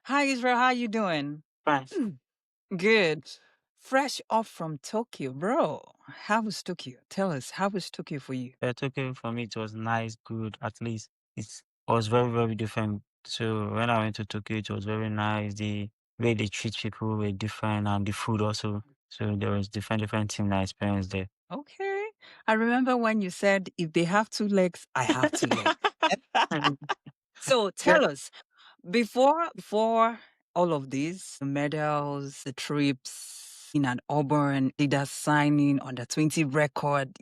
Hi, Israel. How you doing? Fine. Good. Fresh off from Tokyo, bro. How was Tokyo? Tell us, how was Tokyo for you? Tokyo for me it was nice, good. At least it was very, very different. So when I went to Tokyo, it was very nice. The way they treat people were different, and the food also. So there was different things I experienced there. Okay. I remember when you said, if they have two legs, I have two legs. So Yeah. tell us, before all of this, the medals, the trips in an Auburn, leader signing on the 20 record,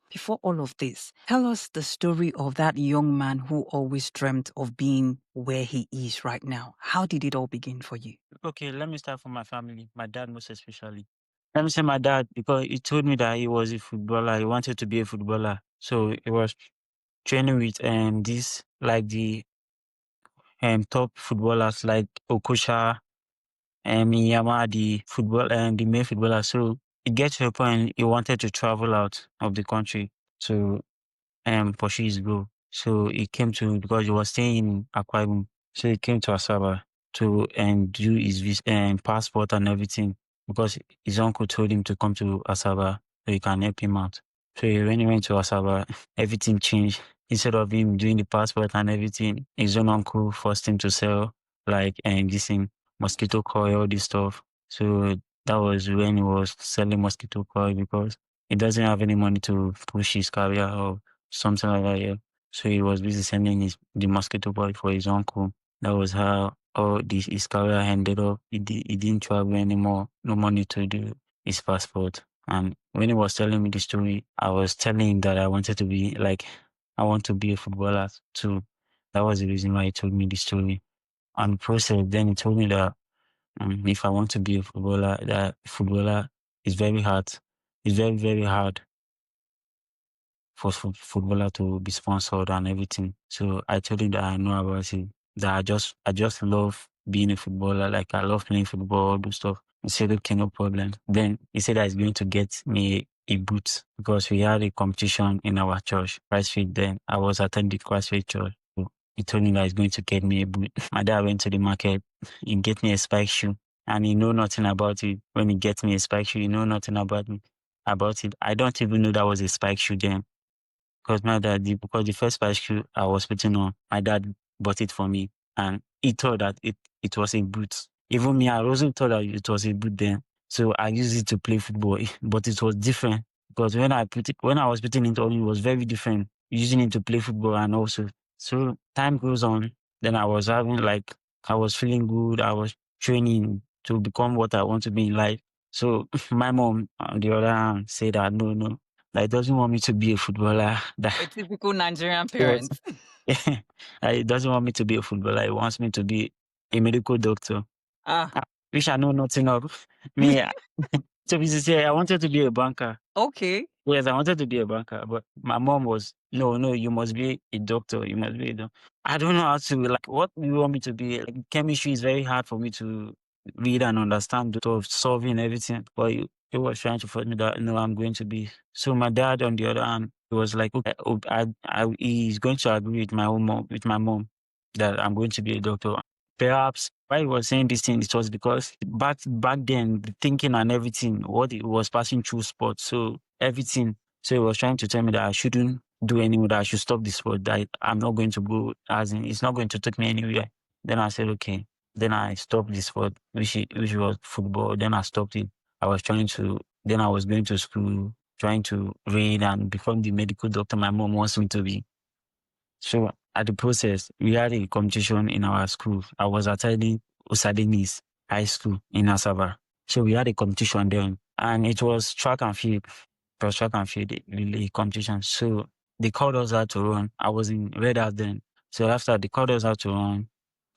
before all of this, tell us the story of that young man who always dreamt of being where he is right now. How did it all begin for you? Okay, let me start from my family, my dad most especially. Let me say my dad because he told me that he was a footballer. He wanted to be a footballer, so he was training with this like the top footballers like Okosha Miyama, the football and the main footballer. So it gets to a point he wanted to travel out of the country to pursue his goal. So he came to because he was staying in Akwa Ibom. So he came to Asaba to do his passport and everything because his uncle told him to come to Asaba so he can help him out. So when he went to Asaba, everything changed. Instead of him doing the passport and everything, his own uncle forced him to sell like this thing, mosquito coil, all this stuff. So that was when he was selling mosquito coil because he doesn't have any money to push his career or something like that, yeah. So he was busy sending the mosquito boy for his uncle. That was how his career ended up. He didn't travel anymore. No money to do his passport. And when he was telling me the story, I was telling him that I wanted to be like, I want to be a footballer too. That was the reason why he told me the story. And process, then he told me that if I want to be a footballer, that footballer is very hard. It's very, very hard for footballer to be sponsored and everything. So I told him that I know about it. That I just love being a footballer. Like I love playing football, all those stuff. He said, okay, no problem. Then he said that he's going to get me a boot because we had a competition in our church, Christfield. Then I was attending Christfield church. So he told me that he's going to get me a boot. My dad went to the market. He get me a spike shoe and he know nothing about it. When he gets me a spike shoe, he know nothing about it. I don't even know that was a spike shoe then. Because the first pair shoe I was putting on, my dad bought it for me and he thought that it was a boot. Even me, I also thought that it was a boot then. So I used it to play football, but it was different because when I was putting it on, it was very different using it to play football and also. So time goes on. Then I was feeling good. I was training to become what I want to be in life. So my mom, on the other hand, said that no, no, that he doesn't want me to be a footballer. A typical Nigerian Yes. parent. He doesn't want me to be a footballer. He wants me to be a medical doctor. Ah, Which I know nothing of. Me, so to say, I wanted to be a banker. okay. Yes, I wanted to be a banker, but my mom was, no, no, you must be a doctor. You must be a doctor. I don't know how to, like, what do you want me to be? Like, chemistry is very hard for me to read and understand, sort of solving everything. But he was trying to force me that, no, I'm going to be. So my dad, on the other hand, he was like, okay, he's going to agree with my mom that I'm going to be a doctor. Perhaps why he was saying this thing, it was because back then, the thinking and everything, what it was passing through sports. So everything. So he was trying to tell me that I shouldn't do anymore, that I should stop the sport, that I'm not going to go, as in, it's not going to take me anywhere. Then I said, okay. Then I stopped the sport, which was football. Then I stopped it. Then I was going to school, trying to read and become the medical doctor my mom wants me to be. So at the process, we had a competition in our school. I was attending Osadenis High School in Asaba. So we had a competition then, and it was track and field. It was track and field relay competition. So they called us out to run. I was in Red House then. So after they called us out to run,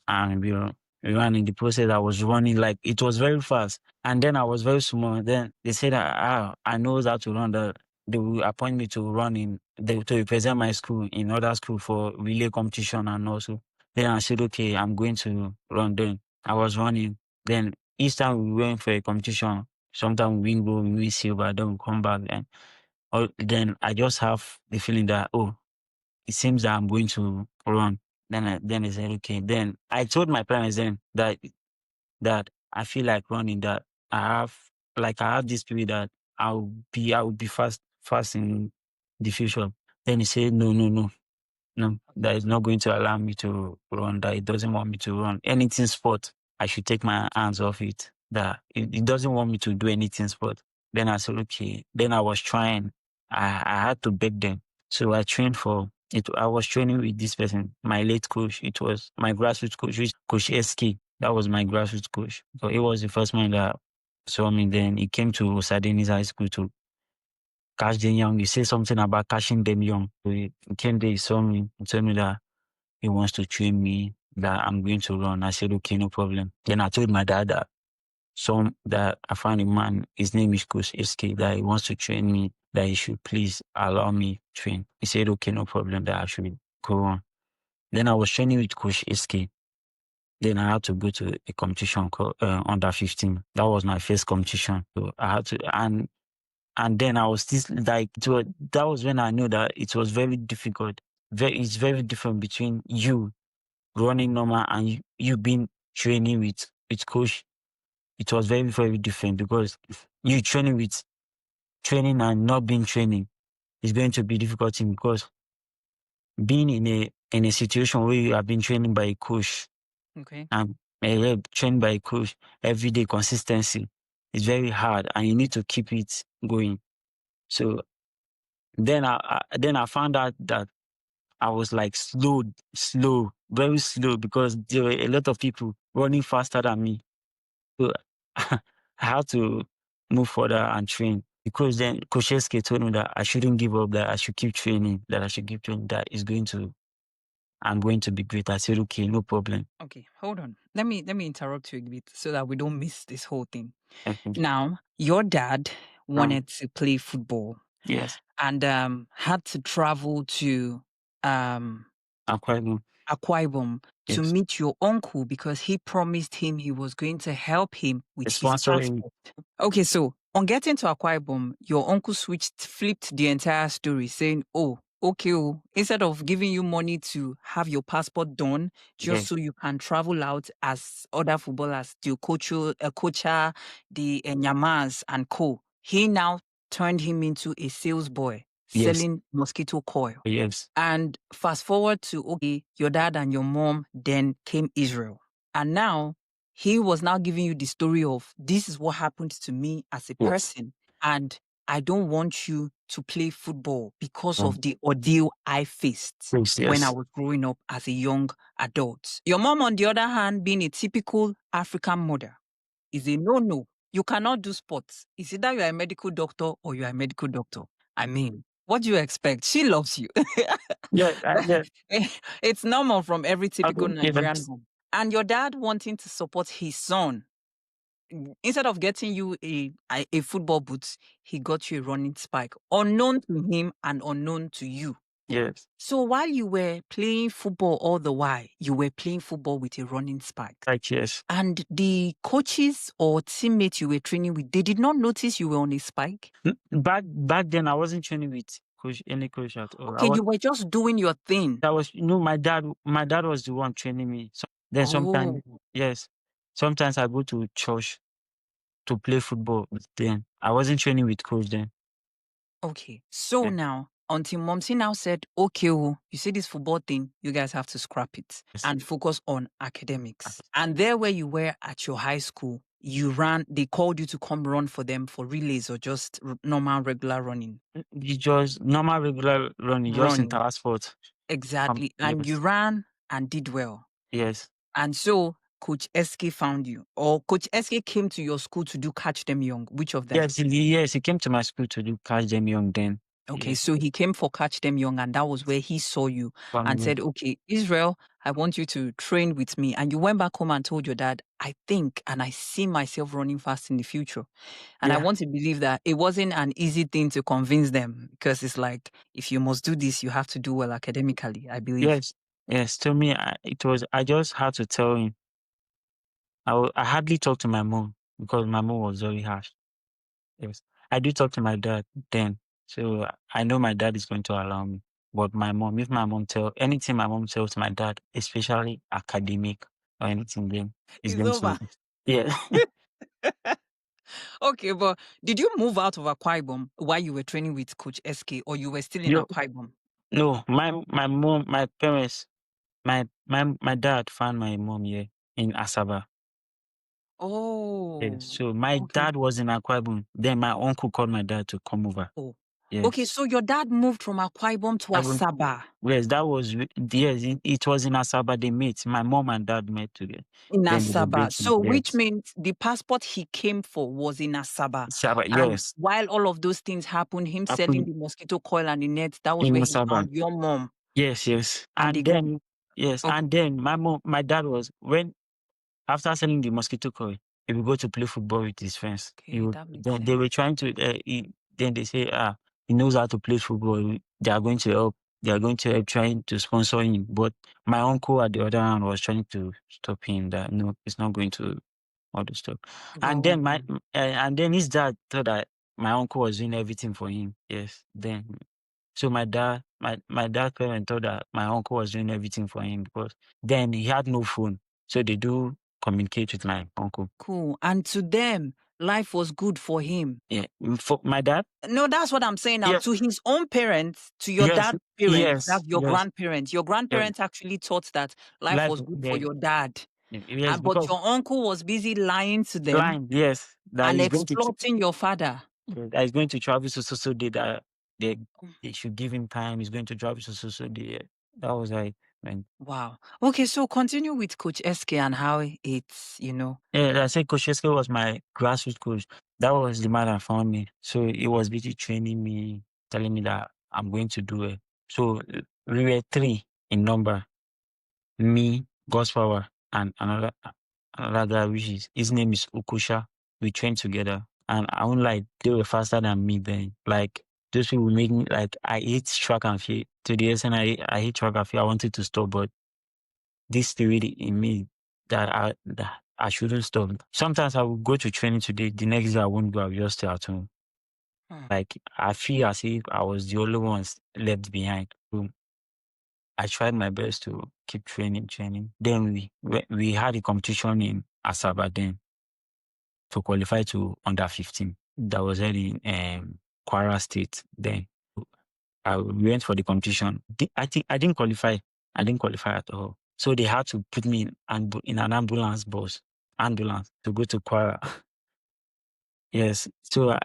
and we ran in the process. I was running like it was very fast, and then I was very small. Then they said that I know how to run. That they will appoint me to to represent my school in other school for relay competition and also. Then I said, okay, I'm going to run. Then I was running. Then each time we went for a competition, sometimes we win gold, we win silver, then we come back. Then I just have the feeling that it seems that I'm going to run. Then I said, okay. Then I told my parents then that I feel like running, that I have this spirit that I will be fast in the future. Then he said, no, no, no, no, that is not going to allow me to run, that it doesn't want me to run anything sport. I should take my hands off it. That it doesn't want me to do anything sport. Then I said, okay. Then I was trying. I had to beg them. So I trained for it. I was training with this person, my late coach. It was my grassroots coach, which Coach SK. That was my grassroots coach. So it was the first man that saw me. Then he came to Sardinis High School to catch them young. He said something about catching them young. So he came there, he saw me, he told me that he wants to train me, that I'm going to run. I said, okay, no problem. Then I told my dad that I found a man, his name is Coach SK, that he wants to train me, that he should please allow me train. He said, okay, no problem, that I should go on. Then I was training with Coach SK. Then I had to go to a competition called under 15. That was my first competition. So I had to, and then I was still like, that was when I knew that it was very difficult. It's very different between you running normal and you being training with coach. It was very, very different because you training and not being training is going to be difficult thing, because being in a situation where you have been training by a coach Okay. and trained by a coach every day, consistency is very hard, and you need to keep it going. So then I found out that I was like slow, very slow, because there were a lot of people running faster than me. So I had to move further and train, because then Coach SK told me that I shouldn't give up, that I should keep training, that I should keep training, that I'm going to be great. I said, okay, no problem. Okay, hold on. Let me interrupt you a bit so that we don't miss this whole thing. Okay. Now, your dad wanted to play football Yes, and had to travel to um I'm quite good. Akwa Ibom to Yes. meet your uncle because he promised him he was going to help him with It's his sponsoring. passport. Okay, so on getting to Akwa Ibom, your uncle flipped the entire story, saying, "Oh, okay, oh, instead of giving you money to have your passport done, just Yes, so you can travel out as other footballers, the Kocha, the Nyamas and co, he now turned him into a sales boy yes, selling mosquito coil." yes, And fast forward to, okay, your dad and your mom then came Israel. And now he was now giving you the story of this is what happened to me as a yes, person. And I don't want you to play football because um, of the ordeal I faced yes, when I yes, was growing up as a young adult. Your mom, on the other hand, being a typical African mother, is a no no. You cannot do sports. It's either you are a medical doctor or you are a medical doctor. I mean, what do you expect? She loves you. yeah, yeah. It's normal from every typical Okay, Nigerian home. And your dad wanting to support his son, instead of getting you a football boot, he got you a running spike, unknown to him and unknown to you. yes, So while you were playing football all the while, you were playing football with a running spike. like yes. And the coaches or teammates you were training with, they did not notice you were on a spike. Back then I wasn't training with any coach at all. Okay, you were just doing your thing. That was, my dad was the one training me. So then sometimes, Oh, yes, sometimes I go to church to play football. Then I wasn't training with coach then. okay. So Yeah. now, until Momsi now said, okay, oh, you see this football thing, you guys have to scrap it Yes. and focus on academics. And there where you were at your high school, you ran, they called you to come run for them for relays or just normal, regular running. It's just normal regular running, just in Running. transport. Exactly. And you Yes, ran and did well. yes, And so Coach SK found you, or Coach SK came to your school to do Catch Them Young. Which of them? yes. He came to my school to do catch them young then. Okay, Yes, so he came for Catch Them Young, and that was where he saw you and family. said, okay, Israel, I want you to train with me. And you went back home and told your dad, I think and I see myself running fast in the future. And I Yeah. want to believe that it wasn't an easy thing to convince them because it's like, if you must do this, you have to do well academically, I believe. Yes, yes. To me, it was. I just had to tell him. I hardly talked to my mom because my mom was very harsh. Yes, I do talk to my dad then, so I know my dad is going to allow me. But my mom, if my mom tell anything my mom tells my dad, especially academic or anything, then it's It's going over. to yeah. Okay, but did you move out of Akwa Ibom while you were training with Coach SK, or you were still in You Akwa Ibom? no, my mom, my parents, my dad found my mom here in Asaba. Yes. Oh, So my okay. dad was in Akwa Ibom. Then my uncle called my dad to come over. Oh, okay. Yes. So your dad moved from Akwa Ibom to Ibom, Asaba yes, that was yes, it was in Asaba they met. My mom and dad met together. in Then they were Asaba. dating. So which Yes. means the passport he came for was in Asaba. Asaba, And yes. while all of those things happened, him selling Happened the mosquito coil and the net, that was in where he Asaba. found your mom Yes, yes. and they And got. then yes, Okay, and then my dad was when after selling the mosquito coil, he would go to play football with his friends. He okay, would that makes then they sense. were trying to then they say he knows how to play football. They are going to help. They are going to help trying to sponsor him. But my uncle at the other hand was trying to stop him that no, it's not going to all the stuff. And Go then on. and then his dad thought that my uncle was doing everything for him. Yes. Then so my dad parent thought that my uncle was doing everything for him because then he had no phone. So they do communicate with my uncle. Cool. And to them, life was good for him. Yeah. For my dad? No, that's what I'm saying now. Yes. To his own parents, to your Yes. dad's parents, Yes. that's your Yes. grandparents. Your Yes. grandparents actually thought that life Life was good for yeah. your dad. Yes, But because your uncle was busy lying to them line, yes. That and he's going to exploiting your father. that he's going to travel to so day that they Mm. they should give him time. He's going to travel to so day. Yeah. That was like man. Wow. Okay, so continue with Coach SK and how Yeah, I said Coach Sheske was my grassroots coach. That was the man that found me. So he was busy training me, telling me that I'm going to do it. So we were three in number. Me, God's power, and another guy, which is his name is Ukusha. We trained together. And I won't like they were faster than me then. Like those people make me like I hate track and field. To the extent I hate track and field. I wanted to stop, but this spirit in me that I shouldn't stop. Sometimes I will go to training today, the next day I won't go, I'll just stay at home. Hmm. Like I feel as if I was the only one left behind. So I tried my best to keep training. Then we had a competition in Asaba then to qualify to under 15. That was held in Kwara State then. I went for the competition. I think I didn't qualify. I didn't qualify at all. So they had to put me in an ambulance to go to Kwara. Yes. So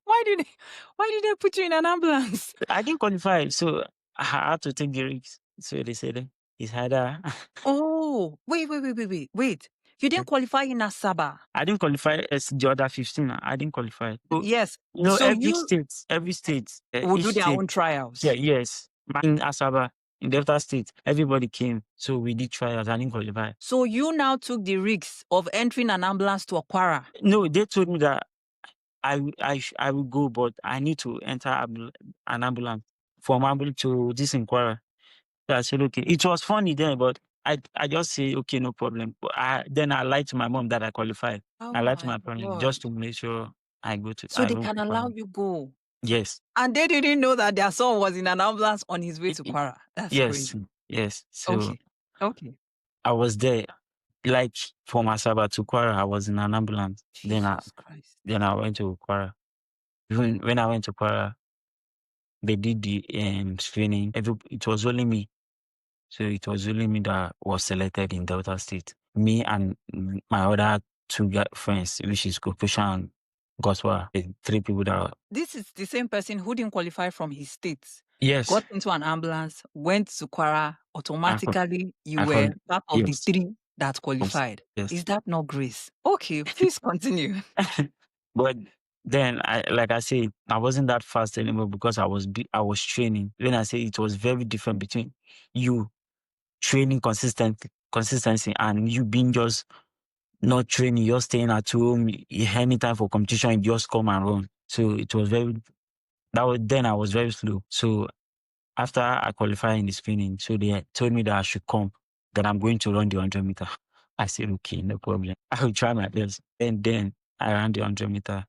Why did they put you in an ambulance? I didn't qualify. So I had to take the risk. So they said it's either Oh, wait. You didn't qualify in Asaba. I didn't qualify as the other 15. I didn't qualify. So, Yes. So every you state, will each do their state, own yeah, trials. yes. In Asaba, in Delta State, everybody came. So we did trials. I didn't qualify. So you now took the risk of entering an ambulance to Aquara. No, they told me that I will go, but I need to enter an ambulance from ambulance to this inquiry. So I said, okay. It was funny then, but I just say, okay, no problem. But then I lied to my mom that I qualified. Oh I lied to my my parents just God. to make sure So I they will can allow qualify. you go. Yes. And they didn't know that their son was in an ambulance on his way I- to I- Kwara. That's yes. crazy. Yes. So Okay. Okay. I was there, like from Asaba to Kwara, I was in an ambulance. Jesus Christ. Then I went to Kwara. Even when I went to Kwara, they did the screening. It was only me. So it was only me that was selected in Delta State. Me and my other two friends, which is Kokusha and Goswa, the three people that. This is the same person who didn't qualify from his state, Yes, got into an ambulance, went to Kwara, I call, automatically you I call, were part of the yes, three that yes, qualified. yes. Is that not grace? Okay, please continue. But then, like I said, I wasn't that fast anymore because I was training. When I say it was very different between you training consistency and you being just not training, you're staying at home, anytime for competition, you just come and run. So it was then I was very slow. So after I qualified in the screening, so they told me that I should come, that I'm going to run the 100 meter. I said, okay, no problem. I will try my best. And then I ran the 100 meter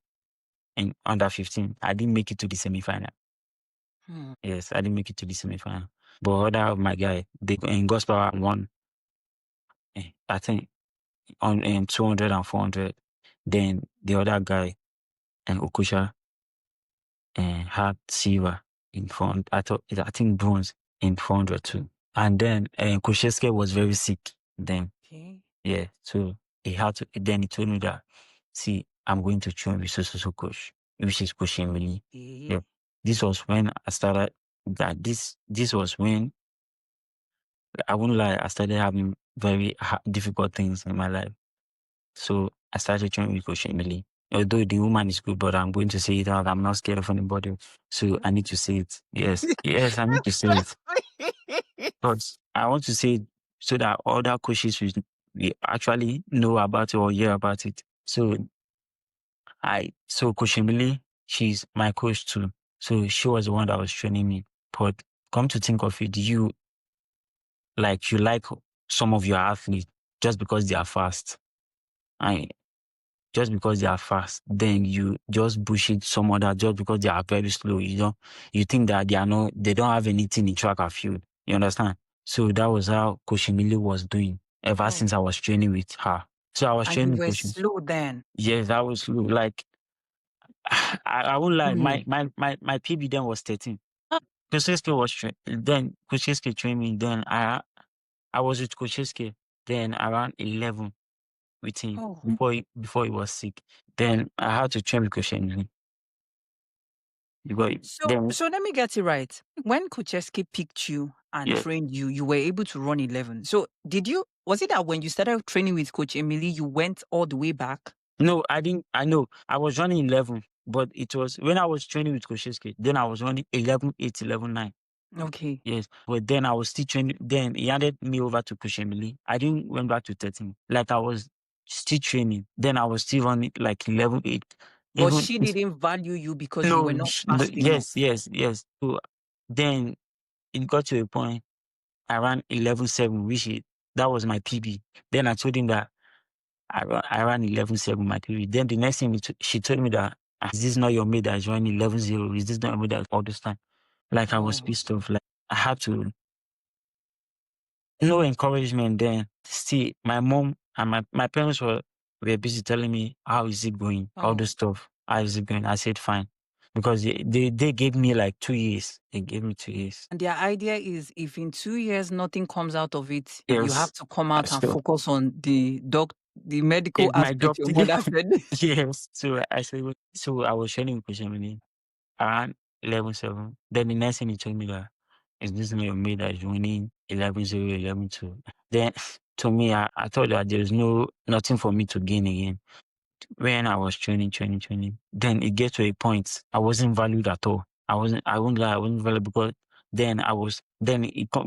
in under 15. I didn't make it to the semi-final. Yes, I didn't make it to the semi-final. But other of my guy, they in gospel won. I think on 200 and 400. Then the other guy and Okusha had silver in front. I think bronze in 400 too. And then Kusheske was very sick then. Okay. Yeah, so he had to. Then he told me that, see, I'm going to train with so coach, which is coaching me. Okay. Yeah, this was when I started. That this was when I won't lie. I started having very difficult things in my life. So I started training with Coach Emily. Although the woman is good, but I'm going to say it out. I'm not scared of anybody. So I need to say it. Yes. Yes, I need to say it. But I want to say it so that other coaches will actually know about it or hear about it. So Coach Emily, she's my coach too. So she was the one that was training me. But come to think of it, you like some of your athletes just because they are fast. I just because they are fast, then you just bullshit some other just because they are very slow. You think that they don't have anything in track or field. You understand? So that was how Coach Emily was doing ever Oh. since I was training with her. So I was And you training were Coach. slow then. Yes, I was slow. Like I won't lie, Mm. my PB then was 13. Koseske was then Koseske trained me. Then I was with Koseske. Then around 11 with him Oh. before he was sick. Then I had to train with Coach Emily. Because So then, so let me get it right. When Kucheski picked you and yeah, trained you, you were able to run 11. So was it that when you started training with Coach Emily, you went all the way back? no, I didn't. I know I was running 11, but it was when I was training with Koshiski, then I was running 11, 8, 11, 9. Okay. Yes, but then I was still training. Then he handed me over to Coach Emily. I didn't went back to 13. Like I was still training. Then I was still running like 11, 8. But Even she didn't value you because you were no, not fast yes, enough. yes, yes. So then it got to a point I ran 11, 7, that was my PB. Then I told him that I ran 11.7 my period. Then the next thing she told me that, is this not your mate that is running 11.0? Is this not your mate that all this time? Like I was Oh. pissed off. Like I had to, no encouragement then. See, my mom and my parents were busy telling me, how is it going? All Oh. this stuff. How is it going? I said, fine. Because they gave me like 2 years. They gave me 2 years. And their idea is if in 2 years nothing comes out of it, you Yes. have to come out and So focus on the medical my aspect job, your mother said. yes. So I said, so I was sharing with Kushemini around 11.7. Then the next thing he told me that, is this not your mate that is winning 11.0, 11.2? Then to me, I thought that there's nothing for me to gain again. When I was training, then it get to a point I wasn't valued at all. I won't lie, I wasn't valued because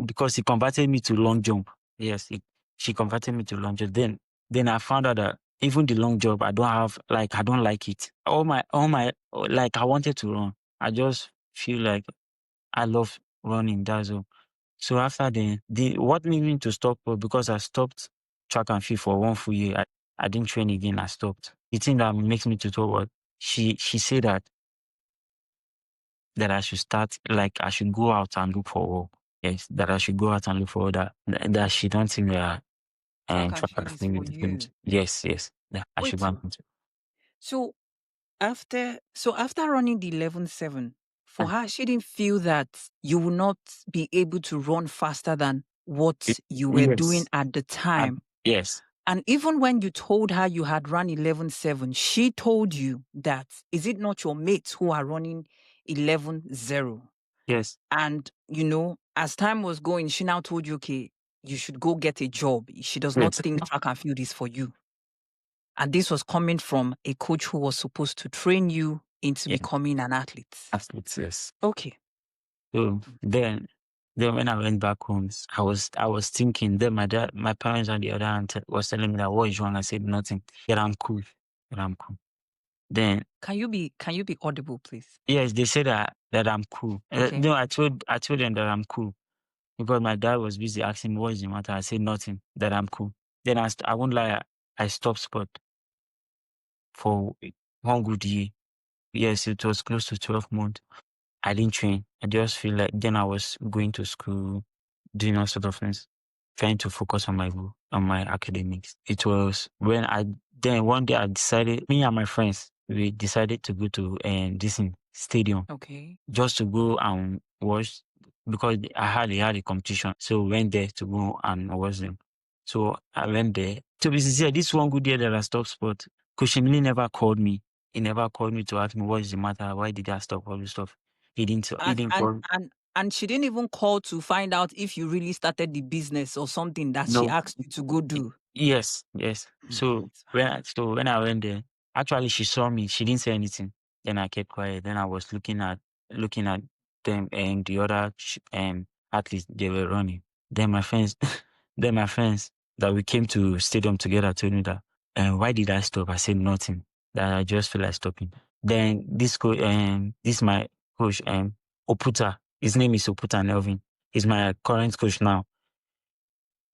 because he converted me to long jump. Yes, she converted me to long jump. Then I found out that even the long jump, I don't like it. Like I wanted to run. I just feel like I love running. That's all. So after the what made me to stop was because I stopped track and field for 1 full year. I didn't train again. I stopped. The thing that makes me to talk was she said that I should start, like I should go out and look for work. Yes, that I should go out and look for work, that she don't think that Track and track and field is for field is going you. to, yes, yes. That I should Wait. go and So after running the 11.7, for uh, her, she didn't feel that you will not be able to run faster than what you were doing yes. at the time. Yes. And even when you told her you had run 11.7, she told you that, is it not your mates who are running 11.0? Yes. And, as time was going, she now told you, okay, you should go get a job. She does not Yes. think track and field is for you. And this was coming from a coach who was supposed to train you into Yeah. becoming an athlete. Absolutely. Yes. Okay. So then when I went back home, I was thinking. Then my parents on the other hand was telling me that, what is wrong? I said nothing. That I'm cool. That I'm cool. Then Can you be audible, please? yes, they said that I'm cool. Okay. No, I told them that I'm cool because my dad was busy asking me what is the matter. I said nothing. That I'm cool. Then I won't lie. I stopped sport for 1 good year. Yes, it was close to 12 months. I didn't train. I just feel like then I was going to school, doing all sort of things, trying to focus on my goal, on my academics. It was when then one day I decided, me and my friends, we decided to go to this stadium Okay. just to go and watch because they had a competition. So we went there to go and watch them. So I went there. To be sincere, this one good year that I stopped sport, Coach Emily never called me. He never called me to ask me what is the matter, why did I stop all this stuff. He And didn't and call. and and she didn't even call to find out if you really started the business or something that she No. asked you to go do. Yes, yes. Mm, So it's fine. when I went there, actually she saw me. She didn't say anything. Then I kept quiet. Then I was looking at them and the other athletes they were running. Then my friends, then my friends that we came to stadium together told me that, why did I stop? I said nothing. That I just feel like stopping. Then this my coach Oputa. His name is Oputa Nelvin. He's my current coach now.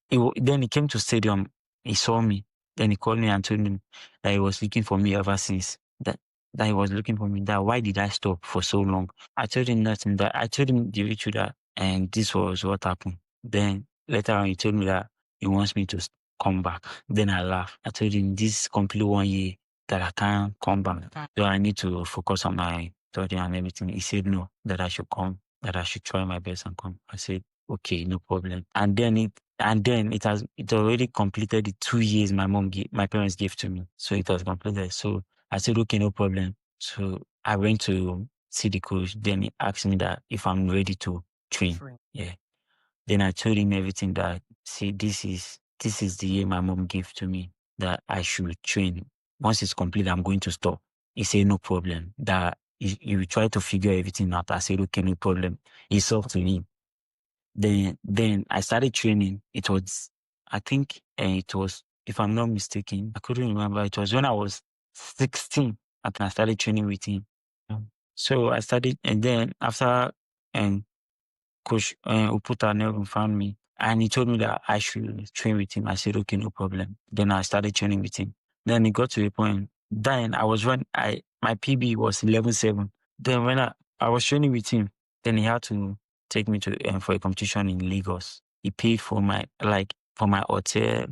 Then he came to stadium. He saw me. Then he called me and told me that he was looking for me ever since. That he was looking for me. That why did I stop for so long? I told him nothing. That I told him the issue that and this was what happened. Then later on he told me that he wants me to come back. Then I laughed. I told him this is complete 1 year that I can't come back. So I need to focus on my study and everything. He said no, that I should come, that I should try my best and come. I said okay, no problem. And then it already completed the 2 years my parents gave to me. So it was completed. So I said, okay, no problem. So I went to see the coach. Then he asked me that if I'm ready to train. Free. Yeah. Then I told him everything that, see, this is the year my mom gave to me that I should train. Once it's complete, I'm going to stop. He said, no problem. That you try to figure everything out. I said, okay, no problem. It's up to him. Then I started training. It was, I think, it was, if I'm not mistaken, I couldn't remember. It was when I was 16. I think I started training with him. So I started, and then after, um, Coach Uputa Nelvin found me, and he told me that I should train with him. I said, okay, no problem. Then I started training with him. Then it got to a point. Then I was when my PB was 11.7. Then when I was training with him, then he had to take me to for a competition in Lagos. He paid for for my hotel,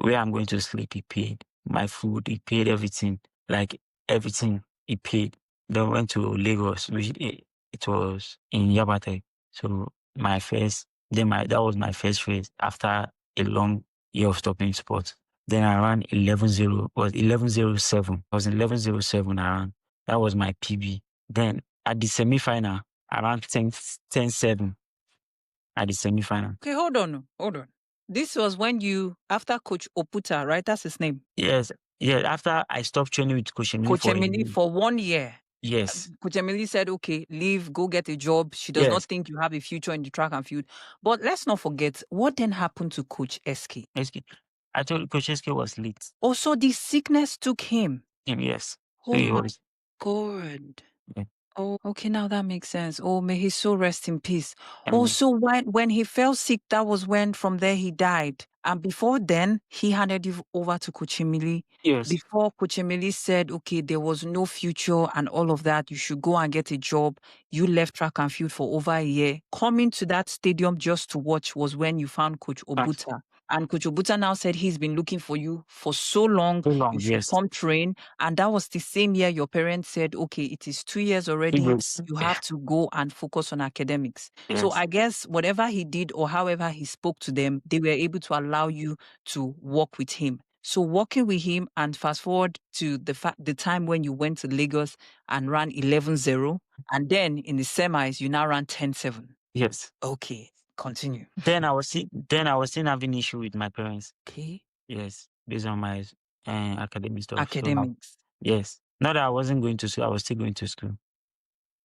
where I'm going to sleep. He paid my food. He paid everything, like everything. He paid. Then went to Lagos, which it was in Yabate. So that was my first race after a long year of stopping sports. Then I ran 11.0, was 11.07. I was in 11.07 I ran. That was my PB. Then at the semi-final, I ran 10.7 at the semi-final. Okay, hold on, hold on. This was when you after Coach Oputa, right? That's his name. Yes, yeah. After I stopped training with Coach Emily Coach for a Emily year. for 1 year. Yes, Coach Emily said, okay, leave, go get a job. She does not yes. think you have a future in the track and field. But let's not forget, what then happened to Coach SK? SK. I told Coach SK was late. Also, the sickness took him. Yes. So Oh he my was. God. Yeah. Oh, okay, now that makes sense. Oh, may his soul rest in peace. And Also, when he fell sick, that was when from there he died. And before then, he handed you over to Coach Emily. yes, Before Coach Emily said, okay, there was no future and all of that, you should go and get a job. You left track and field for over a year. Coming to that stadium just to watch was when you found Coach thanks. Obuta. And Coach Obuta now said he's been looking for you for so long. So You long. should Yes. come train. And that was the same year your parents said, okay, it is 2 years It already. was. You have to go and focus on academics. So Yes. I guess whatever he did or however he spoke to them, they were able to allow you to work with him. So working with him and fast forward to the time when you went to Lagos and ran 11.0, and then in the semis, you now ran 10.7. Yes. Okay, continue. Then I was still having issue with my parents. Okay. Yes, based on my academic stuff. So now, Academics. yes, not that I wasn't going to school, I was still going to school,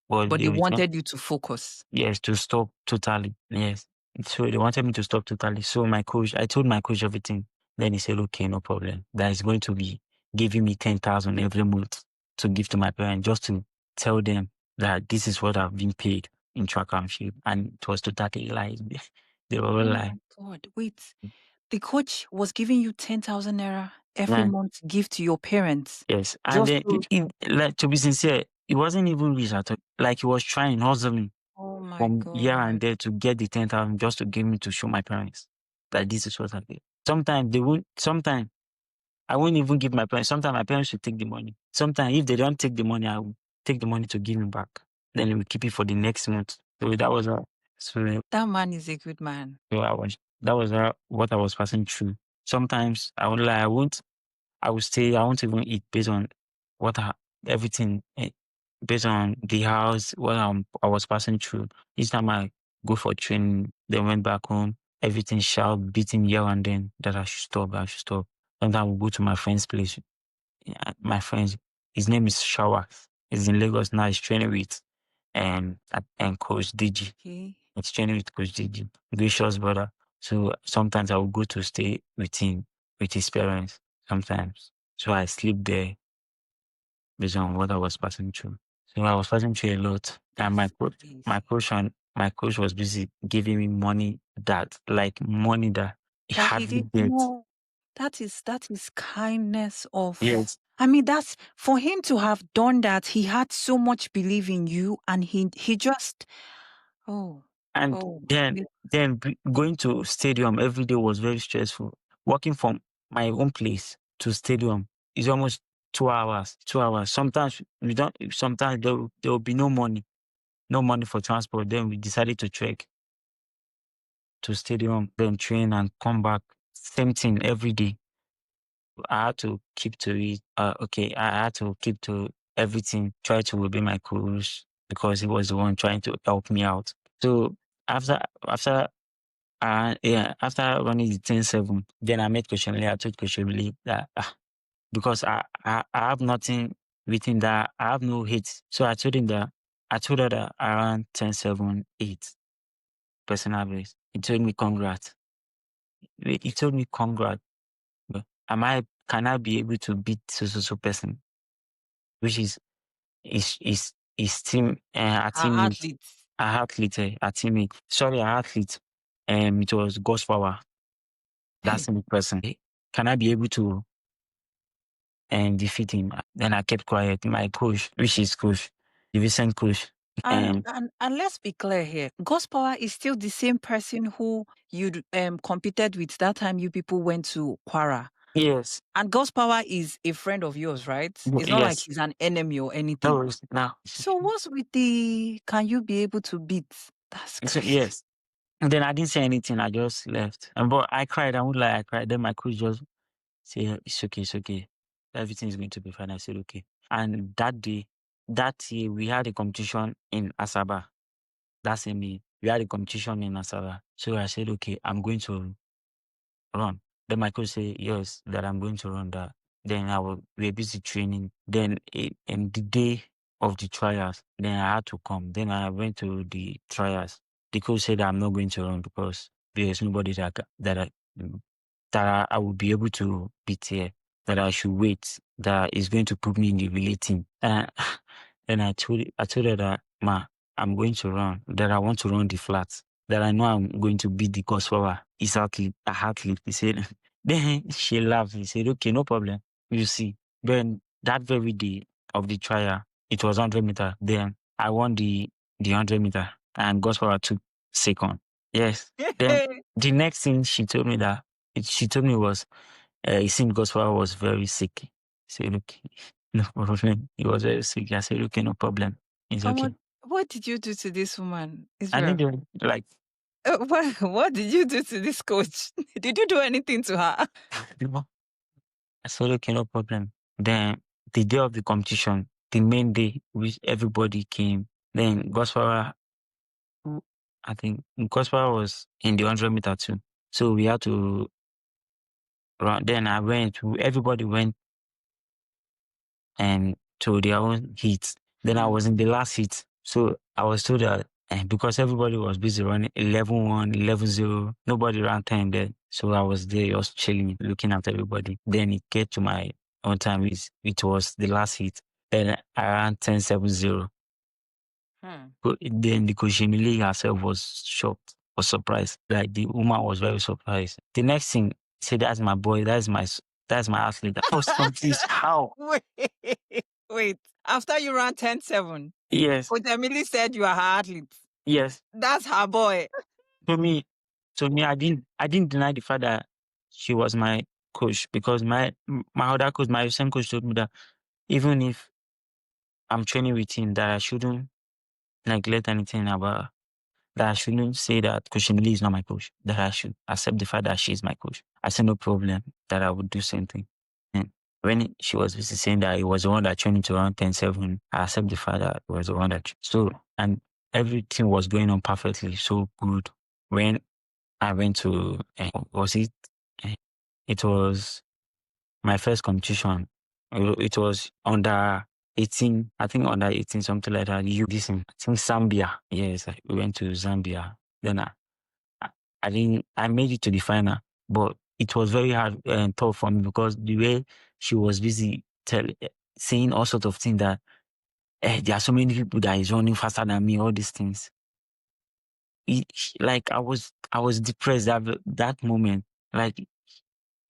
but But they they were trying, wanted you to focus. yes, to stop totally. Yes, so they wanted me to stop totally. So I told my coach everything. Then he said, okay, no problem. That is going to be giving me 10,000 every month to give to my parents, just to tell them that this is what I've been paid in track and field, and it was totally lies. They were all Oh like. my God. Wait. The coach was giving you 10,000 naira every Yeah. month gift to your parents. Yes, and Just then to like to be sincere, It wasn't even rich at all. Like he was trying, hustling Oh my from here and God. there to get the 10,000 just to give me to show my parents that this is what I did. Sometimes they won't, sometimes I won't even give my parents. Sometimes my parents will take the money. Sometimes if they don't take the money, I will take the money to give him back. Then we will keep it for the next month. So that was That man is a good man. that was what I was passing through. Sometimes I would like I would stay. I won't even eat based on what everything based on the house what I was passing through. Each time I go for training, then went back home. Everything shout beating here and then that I should stop. I should stop. Sometimes I will go to my friend's place. Yeah, my friend, his name is Shawa. He's in Lagos now. He's training with and Coach DG. Okay. He's training with Coach DG, gracious brother. So sometimes I will go to stay with him, with his parents. Sometimes, so I sleep there based on what I was passing through. So I was passing through a lot, and That's crazy. my coach was busy giving me money money that he That he hardly did gets. no. That is kindness of, Yes, I mean, that's for him to have done that, he had so much belief in you and he just, oh, and oh, going to stadium every day was very stressful. Walking from my own place to stadium is almost 2 hours. 2 hours. Sometimes we don't. Sometimes there will be no money, no money for transport. Then we decided to trek to stadium, then train and come back. Same thing every day. I had to keep to it. Okay, I had to keep to everything. Try to obey my coach because he was the one trying to help me out. So after after after running the 10-7, then I met Coach Emily. I told Coach Emily that because I have nothing within that, I have no hate. So I told her that around 10-7, 8 personal base. He told me congrats. He told me congrats. But can I be able to beat so person, which is team, a our teammate, athletes. a athlete, a teammate. Sorry, a athlete. It was Ghost Power. That's the person. Can I be able to defeat him? Then I kept quiet. My coach, which is coach, the recent coach. Um, And let's be clear here. Ghost Power is still the same person who you competed with that time you people went to Quara. yes, And Ghost Power is a friend of yours, right? It's not like yes. he's an enemy or No anything. worries. Now, So what's with the can you be able to beat? That's so crazy. yes. And then I didn't say anything. I just left. But I cried. I would like I cried. Then my coach just say, it's okay, it's okay. Everything is going to be fine. I said, okay. And that year, we had a competition in Asaba. That same year, we had a competition in Asaba. So I said, okay, I'm going to run. Then my coach said, yes, that I'm going to run that. Then we were busy training. Then in the day of the trials, then I had to come. Then I went to the trials. The coach said I'm not going to run because there's nobody that I will be able to beat here, that I should wait, that is going to put me in the relay team. And I told her that, ma, I'm going to run, that I want to run the flats, that I know I'm going to beat the Kosovo. It's a athlete. He said, then she laughed. He said, okay, no problem. You see. Then that very day of the trial, it was 100 meter. Then I won the 100 meter and Kosovo took second. Yes. Then the next thing she told me she told me was, it seemed Goswell was very sick. I said, okay, no problem. He was very sick. I said, okay, no problem. It's And okay. what did you do to this woman, I need Israel? to, like, What did you do to this coach? Did you do anything to her? you know, I said, okay, no problem. Then the day of the competition, the main day, which everybody came, then Goswell, I think Goswell was in the 100 meter too. So we had to run. Then everybody went and to their own heats. Then I Hmm. was in the last heat. So I was told that because everybody was busy running 11-1, 11-0, nobody ran 10 then. So I was there just chilling, looking at everybody. Then it get to my own time. It was the last heat. Then I ran 10-7-0. Hmm. But then the coach Emily herself was shocked, was surprised. Like the woman was very surprised. The next thing, say that's my boy, that's my athlete. I was confused. How? Wait, wait. After you ran 10-7, Yes, Coach Emily said you are her athlete. yes. That's her boy. To me, I didn't deny the fact that she was my coach because my other coach, my same coach told me that even if I'm training with him, that I shouldn't neglect anything about her, that I shouldn't say that Coach Emily is not my coach, that I should accept the fact that she is my coach. I said no problem, that I would do same thing. And when she was busy saying that he was the one that trained me to run 10-7, I accept the fact that he was the one that so and everything was going on perfectly, so good. When I went to was it? eh, It was my first competition. It was under 18, I think under 18, something like that. You this in I think Zambia. Yes, we went to Zambia. Then I, I didn't. I made it to the final, but it was very hard and tough for me because the way she was busy saying all sorts of things that there are so many people that is running faster than me. All these things. Like I was depressed that moment. Like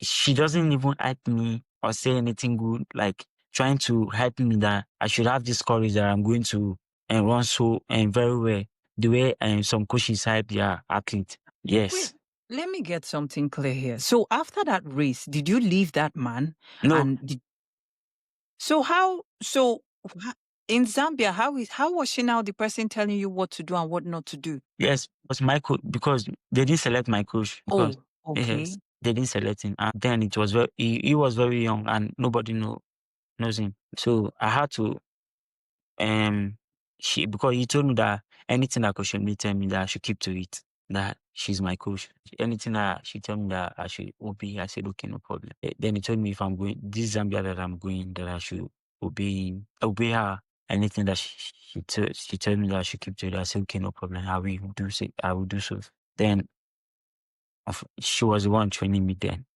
she doesn't even help me or say anything good, like trying to help me that I should have this courage that I'm going to and run so and very well. The way some coaches help their athlete. Wait, Yes. let me get something clear here. So after that race, did you leave that man? No, And so in Zambia, how was she now the person telling you what to do and what not to do? yes, was my coach because they didn't select my coach because Oh, yes, okay. they didn't select him. And then it was he was very young and nobody knows him. So I had to Um, she because he told me that anything that Coach me tell me that I should keep to it. That she's my coach. Anything that she tell me that I should obey, I said okay, no problem. Then he told me if I'm going this Zambia that I'm going, that I should obey her. Anything that she told me that I should keep to it. I said okay, no problem. I will do so. Then she was the one training me then,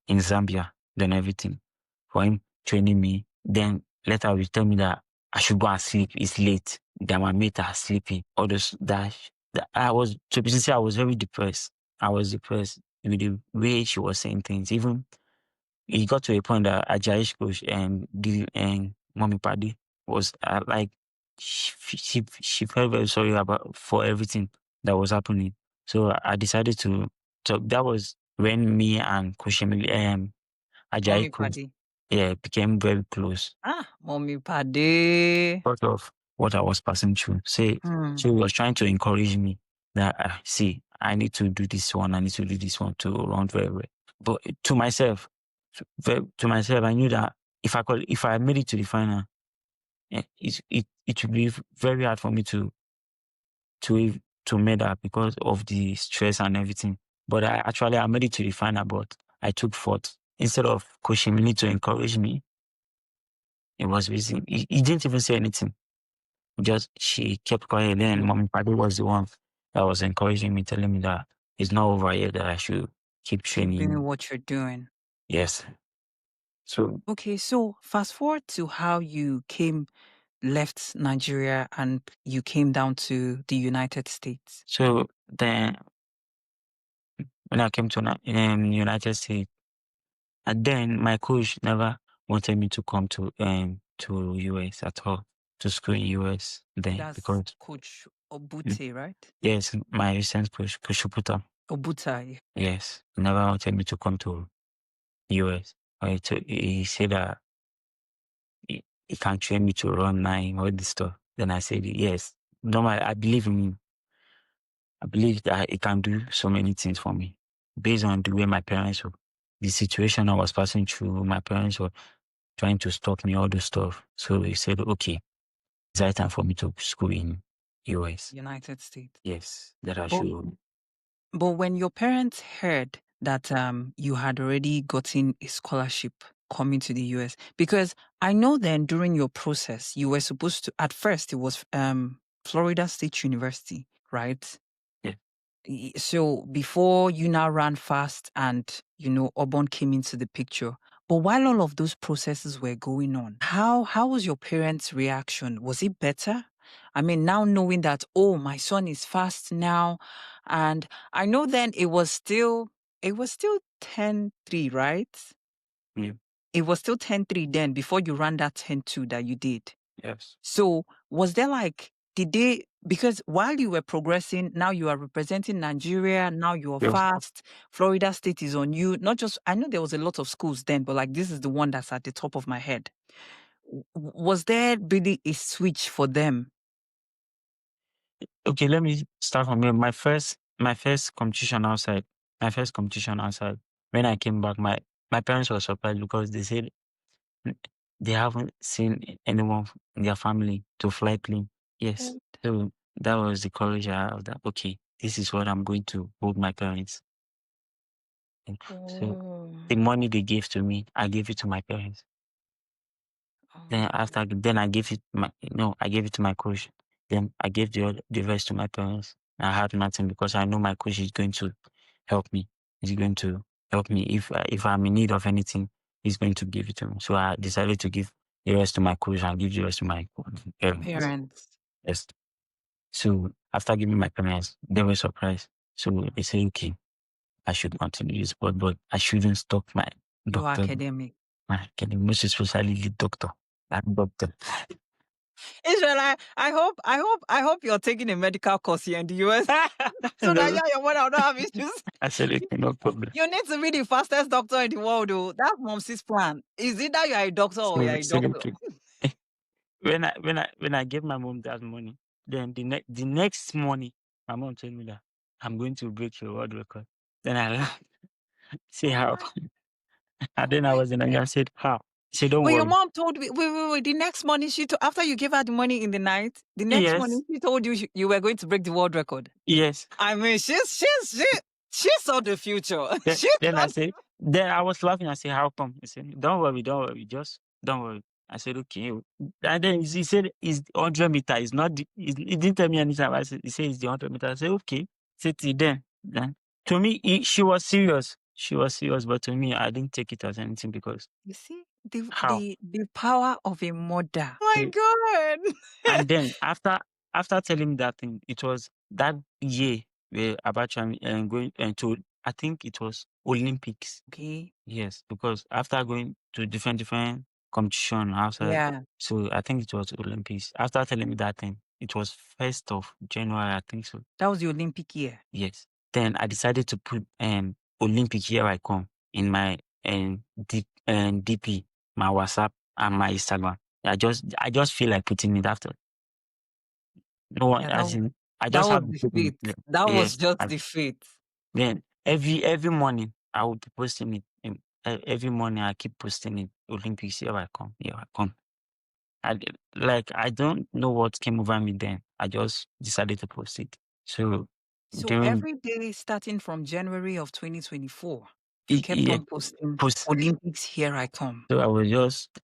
in Zambia, then everything. For him training me, then later he tell me that I should go and sleep. It's late. That my mate are sleeping. All those that I was to be sincere, I was very depressed. I was depressed with the way she was saying things. Even it got to a point that Ajayi's coach and Mommy Paddy was like she felt very sorry about for everything that was happening. So I decided to talk. That was when me and Coach Emily, Ajayi Mommy coach, Paddy. yeah, became very close Mommy Paddy. because of what I was passing through. Say Hmm. she was trying to encourage me that see, I need to do this one, I need to do this one to run very well. But to myself, to myself, I knew that if I made it to the final, it would be very hard for me to make that because of the stress and everything. But I made it to the final, but I took fourth. Instead of coaching me to encourage me, it was busy. He didn't even say anything. Just she kept quiet. Then Mommy Paddy was the one that was encouraging me, telling me that it's not over yet, that I should keep Keep doing training. what you're doing. Yes. So Okay, so fast forward to how you left Nigeria and you came down to the United States. so then when I came to United States, and then my coach never wanted me to come to US at all, to school in US then That's because Coach mm, Obute, right? yes, my recent coach Shuputa, Obuta. Yeah. yes, he never wanted me to come to US. He said that he can train me to run nine, all this stuff. Then I said yes. No, I believe in him. I believe that he can do so many things for me based on the way my parents were, the situation I was passing through. My parents were trying to stop me, all this stuff. So he said, okay, it's right time for me to school in US. United States. Yes, that I But should. but when your parents heard that you had already gotten a scholarship coming to the US, because I know then during your process you were supposed to, at first it was Florida State University, right? Yeah. So before you now ran fast and Auburn came into the picture. But while all of those processes were going on, how was your parents' reaction? Was it better? I mean, now knowing that, oh, my son is fast now, and I know then it was still 10-3, right? Yeah. It was still 10-3 then before you ran that 10-2 that you did. Yes. So was there like, did they, because while you were progressing, now you are representing Nigeria, now you are Yes. fast, Florida State is on you. Not just, I know there was a lot of schools then, but like this is the one that's at the top of my head. Was there really a switch for them? Okay, let me start from here. My first competition outside. My first competition outside. When I came back, my parents were surprised because they said they haven't seen anyone in their family to fly plane. Yes. So that was the courage I have that okay, this is what I'm going to hold my parents. And so Oh, the money they gave to me, I gave it to my parents. Then oh, after then I gave it my no, I gave it to my coach. Then I gave the rest to my parents. I had nothing because I know my coach is going to help me. He's going to help me if I'm in need of anything. He's going to give it to me. So I decided to give the rest to my coach and give the rest to my parents. parents. Yes. So after giving my parents, they were surprised. So they said, okay, I should continue this sport, but I shouldn't stop my Your doctor, academic. my academic, most especially the doctor. That doctor. Israel, I hope you're taking a medical course here in the US so that No, you and your mother will not have issues. I said, okay, no problem. You need to be the fastest doctor in the world, though. That's Mom's plan. Is it that you are a doctor or So you're I a said, doctor? okay. When I gave my mom that money, then the next morning, my mom told me that I'm going to break your world record. Then I laughed. Say Oh how? my, And oh then I my was in God. I said, how? She said, don't But your worry. mom told me, wait. The next morning, after you gave her the money in the night, the next Yes, morning, she told you you were going to break the world record. yes. I mean, she saw the future. Then, She then I thought, said, then I was laughing. I said, how come? He said, don't worry, just don't worry. I said, okay. And then he said, it's 100 meter. It's not, he didn't tell me anything. He said, it's the 100 meter. I said, okay. Say till then. To me, she was serious. She was serious, but to me, I didn't take it as anything because you see, the how? the the power of a mother. Oh my So, God. and then after telling me that thing, it was that year where Abacha going to, I think it was Olympics. Okay. Yes, because after going to different competition outside, Yeah. so I think it was Olympics. After telling me that thing, it was 1st of January, I think so. That was the Olympic year. Yes. Then I decided to put Olympic Here I Come in my DP, my WhatsApp and my Instagram. I just feel like putting it after. No one Yeah, as in I that just was have the the feeling. fate. That was Yes. just the fate. Then every morning I would be posting it. Every morning I keep posting it. Olympics, here I come, here I come. I don't know what came over me then. I just decided to post it. So So during every day starting from January of 2024, you kept yeah, on posting post. Olympics, here I come. So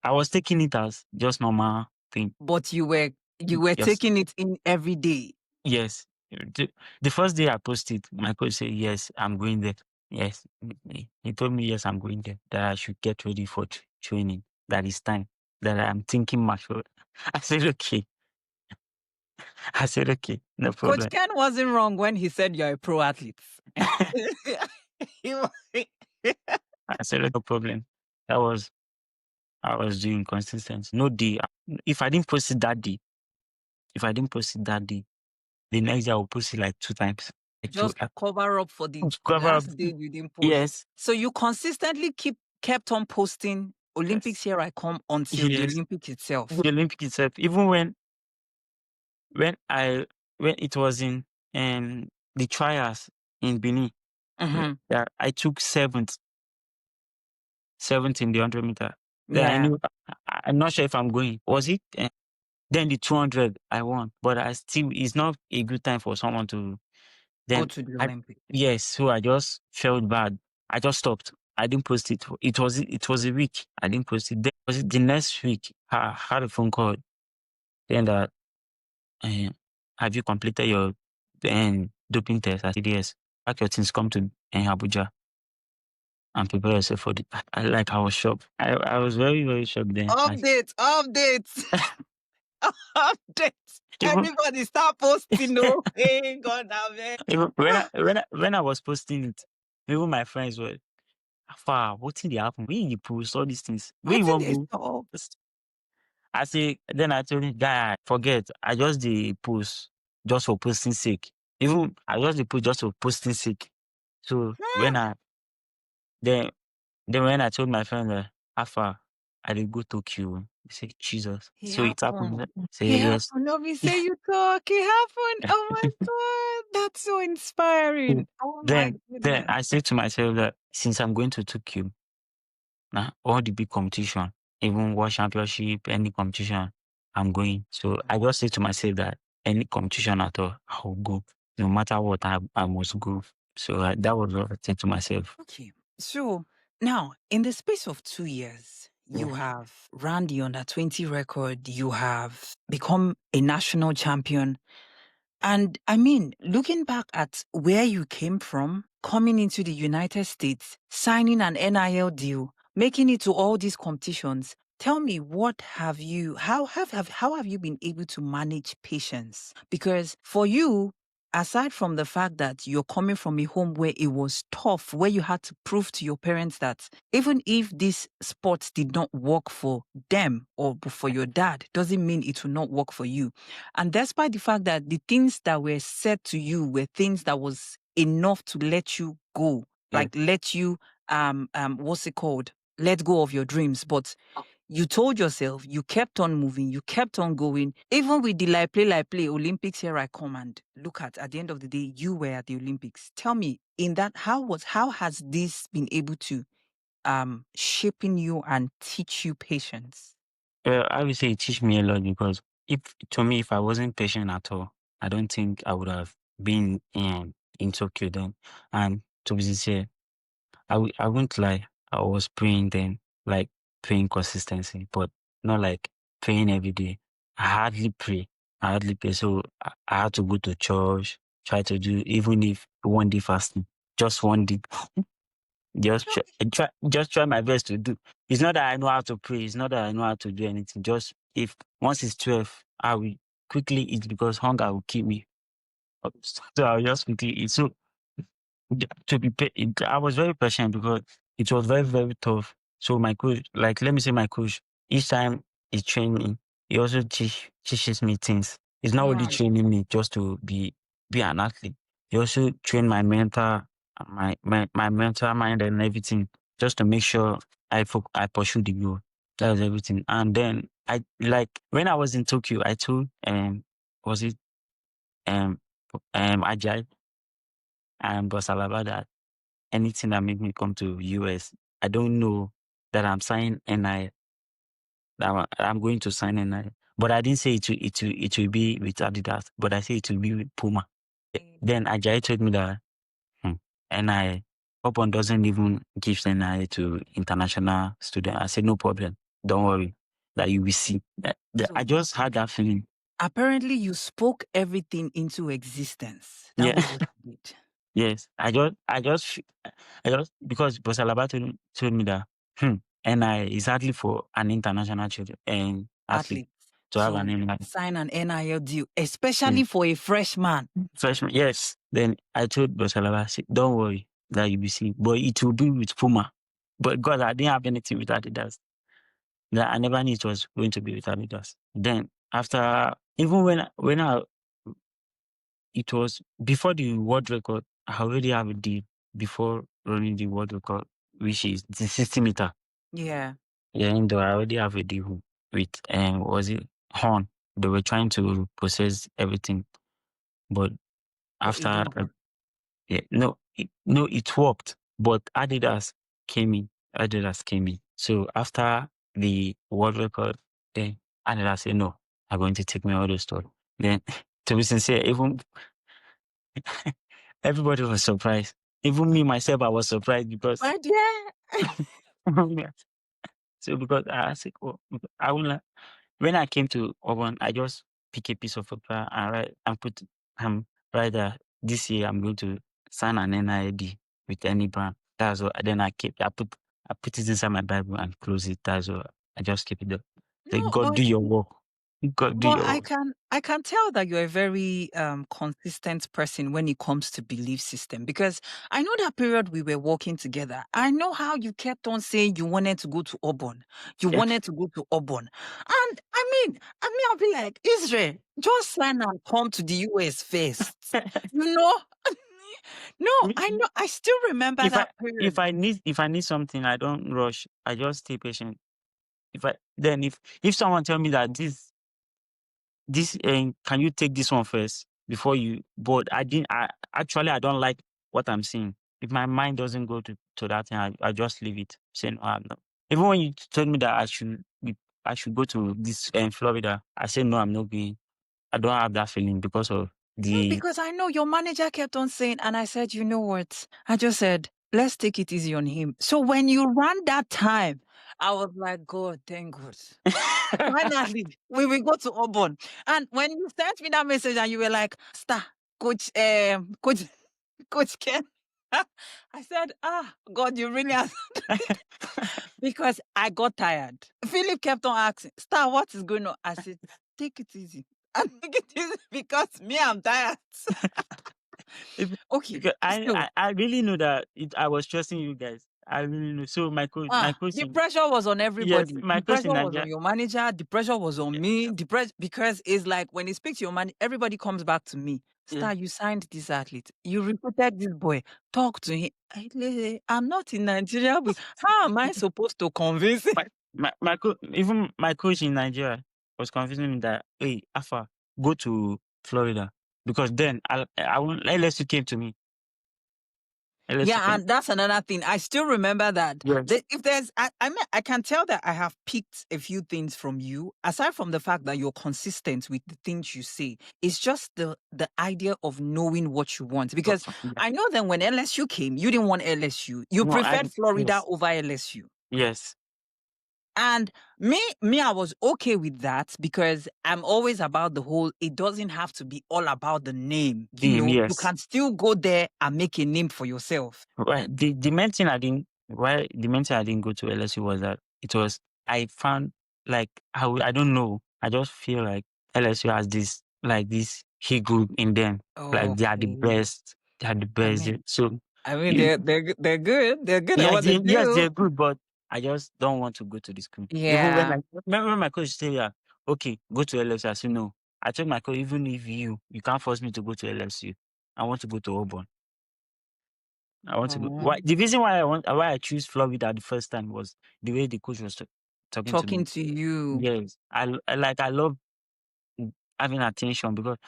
I was taking it as just normal thing. But you were Yes, taking it in every day. yes. The first day I posted, my coach said, "Yes, I'm going there." Yes, he told me, "Yes, I'm going there. That I should get ready for training. That it's time. That I'm thinking mature." I said, "Okay." I said, "Okay, no Coach problem." Ken wasn't wrong when he said you're a pro athlete. He wa- I said, "No problem." That was I was doing consistent. No day. If I didn't post it that day, if I didn't post it that day, the next day I will post it like 2 times. Like just to cover up for the to cover up. last day you didn't post. Yes, So you consistently kept on posting Olympics, yes, here I come until the yes. Olympic itself. The Olympic itself, even when I when it was in the trials in Benin, Hmm. that I took seventh in the 100 meter. Then I Yeah, knew I'm not sure if I'm going. Was it? Then the 200 I won, but I still it's not a good time for someone to. go Then to the I Olympic. yes, so I just felt bad. I just stopped. I didn't post it. It was a week. I didn't post it. Then was it the next week? I had a phone call. Then that uh, have you completed your doping test? I said yes. Pack your things, come to Abuja and prepare yourself for the. I was shocked. I was very very shocked then. Updates, updates. Even Everybody start posting. No, hey, God, amen. even when I was posting it, even my friends were far. What thing they happen? When you post all these things, where I you think want they go? stop. I say, then I told him, guy, forget. I just the post just for posting sake. Even I just the post just for posting sake. So Hmm. then then when I told my friend that Alpha, I did go Tokyo. He said, Jesus. It So it happened. happened. It Say yes. happened. No, me say you talk. It happened. Oh my God. That's so inspiring. Oh my Then goodness. I said to myself that since I'm going to Tokyo, now all the big competition, even World Championship, any competition, I'm going. So I just say to myself that any competition at all, I'll go. No matter what, I must go. So that was what I said to myself. Okay. So now, in the space of 2 years, Yeah. you have ran the under 20 record, you have become a national champion. And I mean, looking back at where you came from, coming into the United States, signing an NIL deal, making it to all these competitions, tell me what have you how have you been able to manage patience? Because for you, aside from the fact that you're coming from a home where it was tough, where you had to prove to your parents that even if this sport did not work for them or for your dad, doesn't mean it will not work for you. And despite the fact that the things that were said to you were things that was enough to let you go, Yeah. like let you what's it called? Let go of your dreams. But you told yourself, you kept on moving, you kept on going, even with the like play, Olympics, here I come, and look at the end of the day, you were at the Olympics. Tell me, in that, how has this been able to shaping you and teach you patience? I would say it teach me a lot because if to me, if I wasn't patient at all, I don't think I would have been in Tokyo then. And to be sincere, I wouldn't lie. I was praying then, like praying consistency, but not like praying every day. I hardly pray. I hardly pray. So I had to go to church, try to do, even if one day fasting, just one day, just try my best to do. It's not that I know how to pray. It's not that I know how to do anything. Just if once it's 12, I will quickly eat because hunger will kill me. So I'll just quickly eat. So to be I was very patient because it was very, very tough. So my coach, like let me say my coach, each time he trained me, he also teaches me things. He's not only Right. training me just to be an athlete. He also trained my mental mind and everything just to make sure I pursue the goal. That was everything. And then I like when I was in Tokyo, I told was it um Ajay and Bosalaba that anything that make me come to US. I don't know that I'm signing NI, that I'm going to sign NI. But I didn't say it will be with Adidas, but I say it will be with Puma. Then Ajayi told me that NI, Okon doesn't even give NI to international students. I said, no problem. Don't worry. That you will see. I So just had that feeling. apparently you spoke everything into existence. That Yeah. was what you did. Yes. I just because Bosalaba told me that NI is hardly for an international children and athlete Athletes to have an to NI. sign an NIL deal, Yeah. especially for a freshman. Freshman, yes. Then I told Bosalaba, I said, don't worry that you'll be seeing, but it will be with Puma. But God, I didn't have anything with Adidas. That I never knew it was going to be with Adidas. Then after, even it was before the world record, I already have a deal before running the world record, which is the 60 meter. Yeah. Yeah, indoor. I already have a deal with was it Horn? They were trying to process everything, but But it after didn't work. yeah, no, it worked. But came in. Adidas came in. So after the world record, then Adidas said no, I'm going to take me all the stuff. Then to be sincere, even everybody was surprised. Even me myself, I was surprised because But yeah. so because I said, oh, I will. When I came to Auburn, I just pick a piece of paper and write and put write that this year I'm going to sign an NID with any brand. That's all. Then I put it inside my Bible and close it. That's all. I just keep it there. Say, No, God, but do your work. God do But your I can tell that you're a very consistent person when it comes to belief system, because I know that period we were working together. I know how you kept on saying you wanted to go to Auburn. You wanted to go to Auburn. And I'll be like, Israel, just sign and come to the US first. You know? No, Me- I know, I still remember if I that period. if I need something, I don't rush. I just stay patient. If someone tell me that this can you take this one first before you, but I didn't I actually I don't like what I'm seeing. If my mind doesn't go to that thing, I just leave it. Say no, I'm not. Even when you told me that I should go to this Florida, I said no, I'm not going. I don't have that feeling because of the Because I know your manager kept on saying, and I said, you know what? I just said, let's take it easy on him. So when you ran that time, I was like, God, thank God. Finally, we will go to Auburn. And when you sent me that message and you were like, Star, coach, coach Ken. I said, God, you really answered. Because I got tired. Philip kept on asking, Star, what is going on? I said, take it easy. I take it easy because me, I'm tired. if- Okay, because so I really know that I was trusting you guys. I really know. So my coach the in pressure was on yes, everybody. my The coach pressure in was on Nigeria. your manager. The pressure was on me. The pressure, because it's like when you speak to your man, everybody comes back to me. Yeah. Star, you signed this athlete. You recruited this boy. Talk to him. I'm not in Nigeria. How am I supposed to convince him? Even my coach in Nigeria was convincing me that hey, Alpha, go to Florida because then I won't LSU came to me. LSU Yeah, came. and that's another thing. I still remember that. Yes. If there's, I mean, I can tell that I have picked a few things from you. Aside from the fact that you're consistent with the things you say, it's just the idea of knowing what you want. Because Yeah. I know that when LSU came, you didn't want LSU. You No, preferred Florida yes. over LSU. Yes. And I was okay with that because I'm always about the whole, it doesn't have to be all about the name. Him, You yes. can still go there and make a name for yourself. Right. The main thing I didn't go to LSU was that it was I found like I don't know. I just feel like LSU has this he group in them. Like they are the Okay. best. They are the I best. mean, So they're you they're good. They're good at yes, what they yes, do. they're good, but I just don't want to go to the school. Even when Yeah. I remember when my coach said, "Yeah, okay, go to LSU." I said, "No." I told my coach, even if you can't force me to go to LSU. I want to go to Auburn. I want to go. Why, Oh, the reason why I choose Florida the first time was the way the coach was talking to talking me. to you. Yes, I love having attention because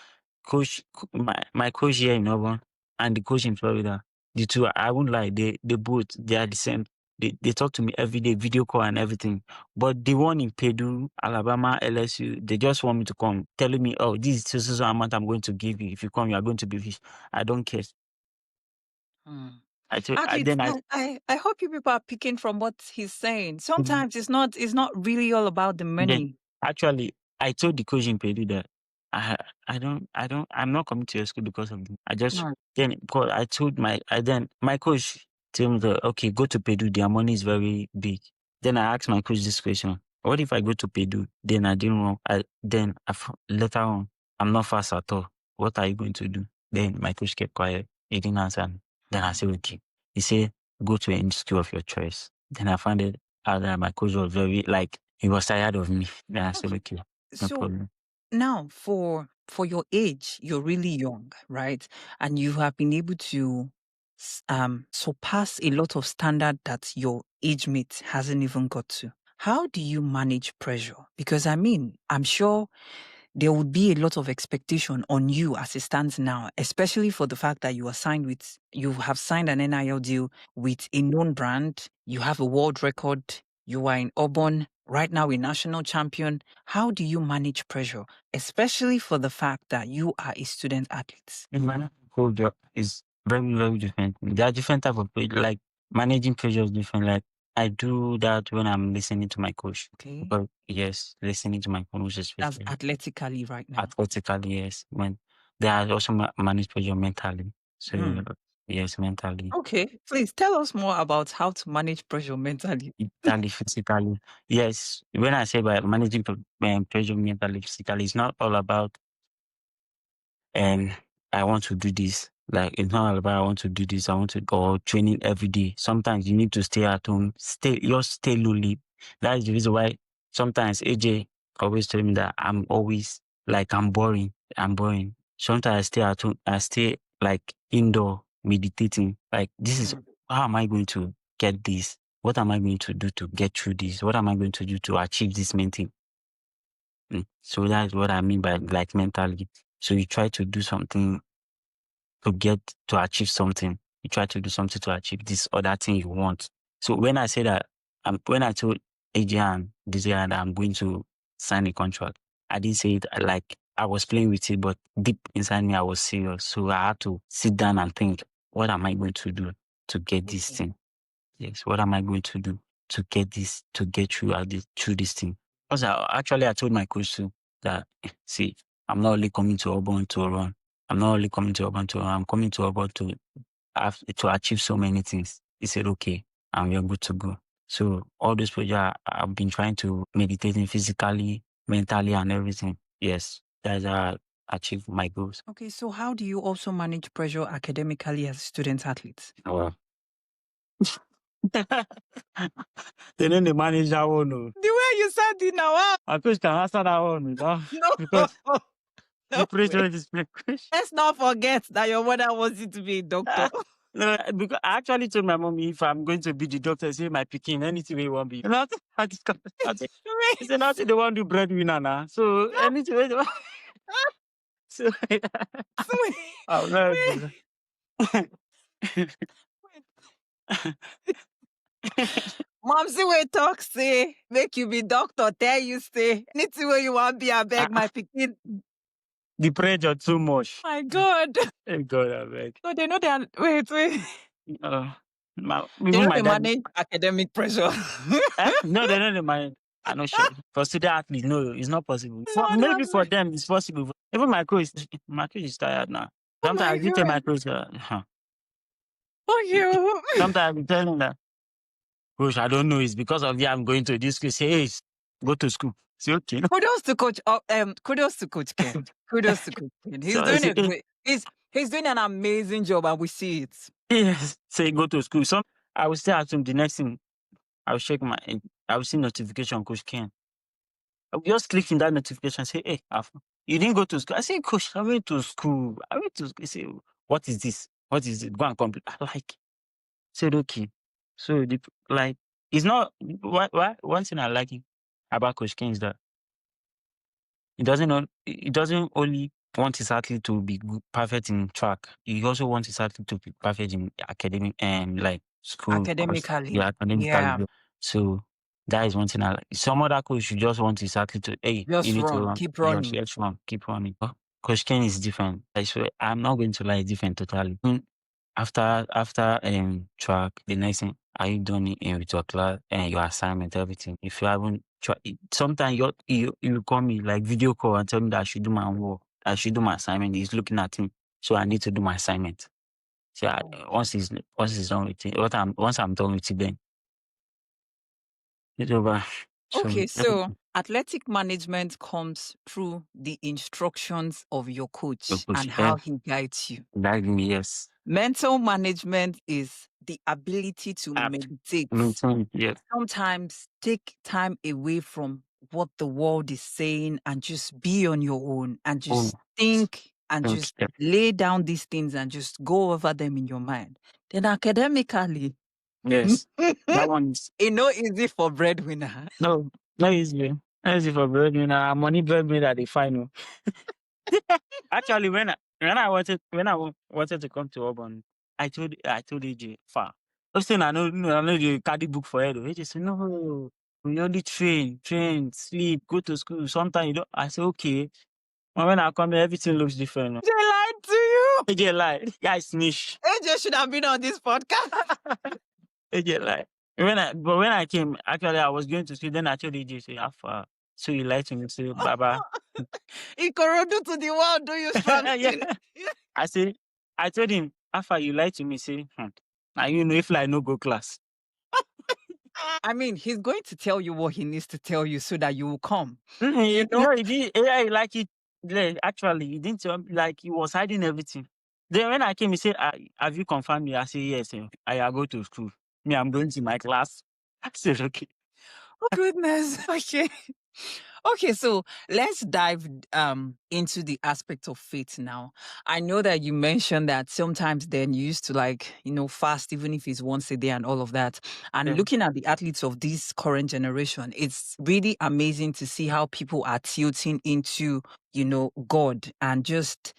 my coach here in Auburn and the coach in Florida, the two, I won't lie, they are the same. They talk to me every day, video call and everything. But the one in Purdue, Alabama, LSU, they just want me to come, telling me, oh, this is so amount I'm going to give you. If you come, you are going to be rich. I don't care. Hmm. I told, At least then I I hope you people are picking from what he's saying. Mhm. Sometimes it's not really all about the Then money. actually I told the coach in Purdue that I'm not coming to your school because of them. I just Hmm. then because I told then my coach told me that okay, go to Purdue, their money is very big. Then I asked my coach this question. What if I go to Purdue? Then I didn't want later on I'm not fast at all. What are you going to do? Then my coach kept quiet. He didn't answer me. Then I Hmm. said, okay. He said, go to any school of your choice. Then I found it out that my coach was very like he was tired of me. Then I said, Okay. okay, no So problem. now for your age, you're really young, right? And you have been able to surpass a lot of standard that your age mate hasn't even got to. How do you manage pressure? Because I mean, I'm sure there would be a lot of expectation on you as it stands now, especially for the fact that you have signed an NIL deal with a known brand, you have a world record, you are in Auburn, right now a national champion. How do you manage pressure, especially for the fact that you are a student athlete? My whole job is very, very different. There are different type of like managing pressure is different. Like I do that when I'm listening to my coach. Okay. Because yes, listening to my coach That's especially athletically right now. athletically, yes. When they are also manage pressure mentally. So Hmm. Yes, mentally. Okay, please tell us more about how to manage pressure mentally. Mentally, physically. Yes, when I say by managing pressure mentally, physically, it's not all about um I want to do this. Like it's not all about I want to do this. I want to go training every day. Sometimes you need to stay at home. Stay lonely. That is the reason why sometimes AJ always tell me that I'm always like I'm boring. I'm boring. Sometimes I stay at home. I stay like indoor meditating. Like this is how am I going to get this? What am I going to do to get through this? What am I going to do to achieve this main thing? So that's what I mean by like mentally. So you try to do something to get to achieve something. You try to do something to achieve this or that thing you want. So when I say that, when I told AJ and this year that I'm going to sign a contract, I didn't say it like I was playing with it, but deep inside me, I was serious. So I had to sit down and think, what am I going to do to get this Okay. thing? Yes, what am I going to do to get this, to get through through this thing? Because I told my coach too that, see, I'm not only coming to Auburn to run. I'm not only coming to Auburn to run. I'm coming to Auburn to achieve so many things. He said, okay, and we're good to go. So all those projects I've been trying to meditating physically, mentally, and everything. Yes, that's how I achieve my goals. Okay, so how do you also manage pressure academically as a student athlete? Wow. They know they manage that one. Oh. The way you said it now, My coach can answer that one no, because the no pressure way. is the question. Let's not forget that your mother wants you to be a doctor. No, because I actually told my mom if I'm going to be the doctor, say my picking anything we want be. Not I discuss. I Wait, say not the one do breadwinner now. So anything we want. So wait, I'll never do wait, that. wait. Mom, see where talk say, make you be doctor, tell you say, anything where you want be, I beg Ah, my pikin. the pressure too much. My God. Thank God, I beg. So they know they are, wait. Uh, They know even my they dad. manage academic pressure. No, they don't mind. I know sure. For student athletes, no, it's not possible. Lord have Maybe for mercy. them, it's possible. Even my coach is tired now. Oh my Sometimes you tell my God. coach, Oh, you. sometimes I tell him that, coach, I don't know. It's because of you I'm going to this school. Say, hey, go to school. Say, okay. No. Kudos to Coach Ken. Kudos to Coach Ken. So He's I doing say, a great. He's doing an amazing job, and we see it. yes, say, go to school. I will stay at home. The next thing, I will check I will see notification, Coach Ken. I will just click in that notification and say, hey, you didn't go to school. I say, coach, I went to school. I went to school. He say, what is this? What is it? Go and complete. I like, said, okay. So, like, it's not, one thing I like about Coach Ken is that he doesn't only want his athlete to be perfect in track. He also wants his athlete to be perfect in academic and like school or Academically, yeah, yeah, academically. So that is one thing I like. Some other coach should just want his athlete to, hey, you just need to run, run. keep Just running. let's run, keep running. But Coach Ken is different. I swear, I'm not going to lie, different totally. After track, the next thing, are you done with your class and your assignment, everything? If you haven't tried, sometimes you call me like video call and tell me that I should do my work, I should do my assignment. He's looking at me, so I need to do my assignment. So once he's done with it, once I'm done with it, then it's over. So Okay, so athletic management comes through the instructions of your your coach coach, and how he guides you. guide me, yes. Mental management is the ability to App, meditate. maintain, yes. Sometimes take time away from what the world is saying and just be on your own and Oh, just think and thank just you. lay down these things and just go over them in your mind. Then academically, Yes, that one is it's not easy for breadwinner. no, not easy. Not easy for breadwinner. Money breadwinner they find. Oh. Actually, when I wanted to come to Auburn, I told AJ far. First thing I know the cardi book for head. AJ said no, we only train, sleep, go to school. Sometimes you don't. I said okay. But when I come here, everything looks different. Oh. They lied to you. AJ lie, guys snitch. AJ should have been on this podcast. AJ lie. When I came, actually I was going to school. Then I told AJ say how far. So he lied to me. Say Baba. Ikorodu to the world, do you strong Yeah. thing. I say, I told him, After you lie to me, say, now you know if I no go class. I mean, he's going to tell you what he needs to tell you so that you will come. You Mm-mm, know? no, he didn't. Yeah, like it. Actually, he didn't tell me. Like he was hiding everything. Then when I came, he said, "Have you confirmed me?" I said, "Yes. I go to school. Me, I'm going to my class." I said, "Okay." Oh goodness. Okay. Okay, so let's dive into the aspect of faith now. I know that you mentioned that sometimes then you used to like, fast even if it's once a day and all of that. And Yeah. looking at the athletes of this current generation, it's really amazing to see how people are tilting into, God and just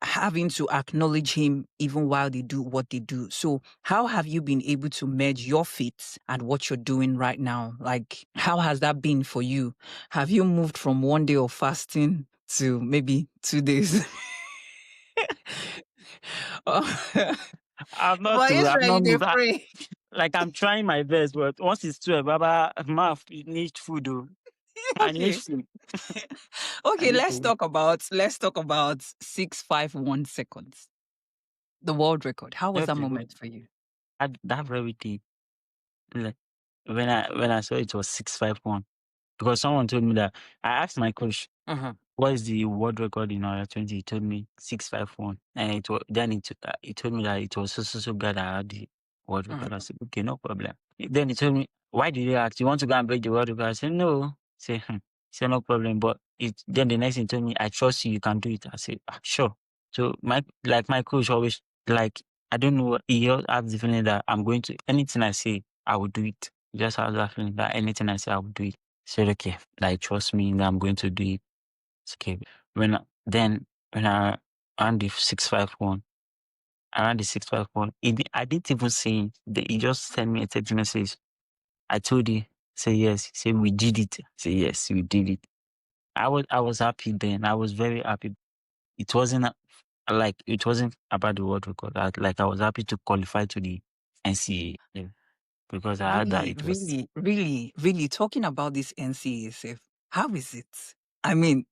having to acknowledge him even while they do what they do. So, how have you been able to merge your faith and what you're doing right now? Like, how has that been for you? Have you moved from one day of fasting to maybe 2 days? Oh, I'm not but too. I've Israel, not they moved. pray. Like I'm trying my best, but once it's 12, Baba, mouth need food. Oh. I need Okay. food. I Okay, need let's to. talk about 651 seconds. The world record. How was that Okay. moment for you? That very thing. Like when I saw it was 651 because someone told me that I asked my coach Uh-huh. what is the world record in under 20. He told me 651, and he told me that it was so guy that had the world Uh-huh. record. I said okay, no problem. Then he told me why did you ask? You want to go and break the world record? I said no. Say he said no problem. But then the next thing he told me I trust you. You can do it. I said sure. So my coach always like I don't know. He always has the feeling that I'm going to anything I say I will do it. He just has that feeling that anything I say I will do it. I said okay, like trust me that I'm going to do it. It's okay. When I ran the 651, I didn't even say it. He just sent me a text message. I told you, say yes. He said we did it. Say yes, we did it. I was happy then. I was very happy. It wasn't it wasn't about the world record. I was happy to qualify to the NCAA, yeah, because I had that. Really, It was really, really, really talking about this NCAA safe. How is it? I mean,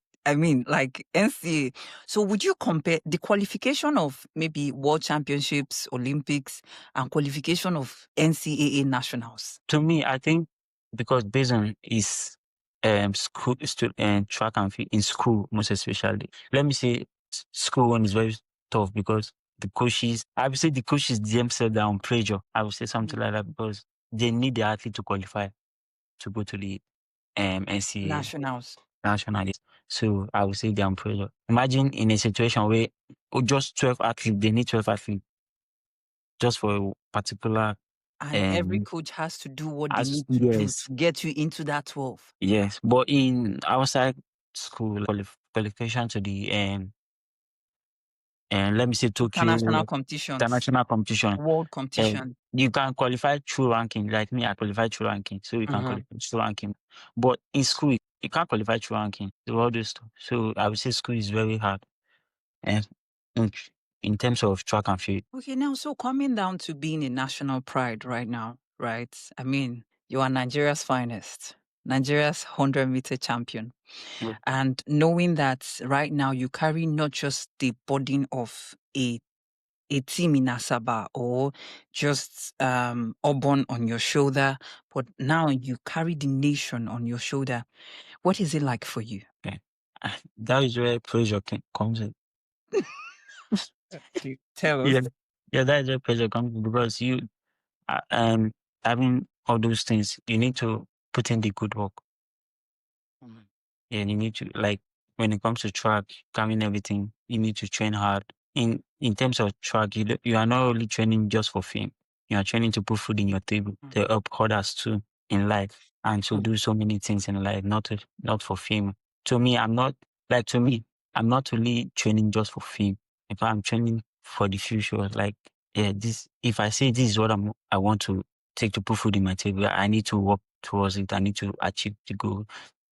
like NCAA. So would you compare the qualification of maybe World Championships, Olympics, and qualification of NCAA nationals? to me. I think because based on his school and track and field in school most especially. Let me say school one is very tough because the coaches. I would say the coaches themselves are on pressure. I would say something Mm. like that because they need the athlete to qualify to go to the NCAA Nationals. nationals. So I would say they're on pressure. Imagine in a situation where just 12 athletes, they need 12 athletes just for a particular And every um coach has to do what they as need to do yes. to get you into that 12 Yes, but in outside school qualification to the and let me say Tokyo international competitions, international competition, world competition. you can qualify through ranking. Like me, I qualified through ranking, so you can Mhm. qualify through ranking. But in school, you can't qualify through ranking. So all this stuff. So I would say school is very hard, and in, in terms of track and field. Okay, now, so coming down to being a national pride right now, right? I mean, you are Nigeria's finest, Nigeria's 100-meter champion. Yeah. And knowing that right now you carry not just the burden of a team in Asaba or just Auburn on your shoulder, but now you carry the nation on your shoulder. What is it like for you? Okay. That is where pressure comes in. Okay. Tell us. Yeah, yeah, that is where pressure comes in because um having all those things, you need to put in the good work. Mhm. And you need to like when it comes to track, carrying everything, you need to train hard. In terms of track, you are not only training just for fame. You are training to put food in your table, to help others too in life, and to Mhm. do so many things in life, not for fame. To me, I'm not like to me, I'm not only training just for fame. If I'm training for the future, like yeah, this if I say this is what I want to take to put food in my table, I need to work towards it. I need to achieve the goal.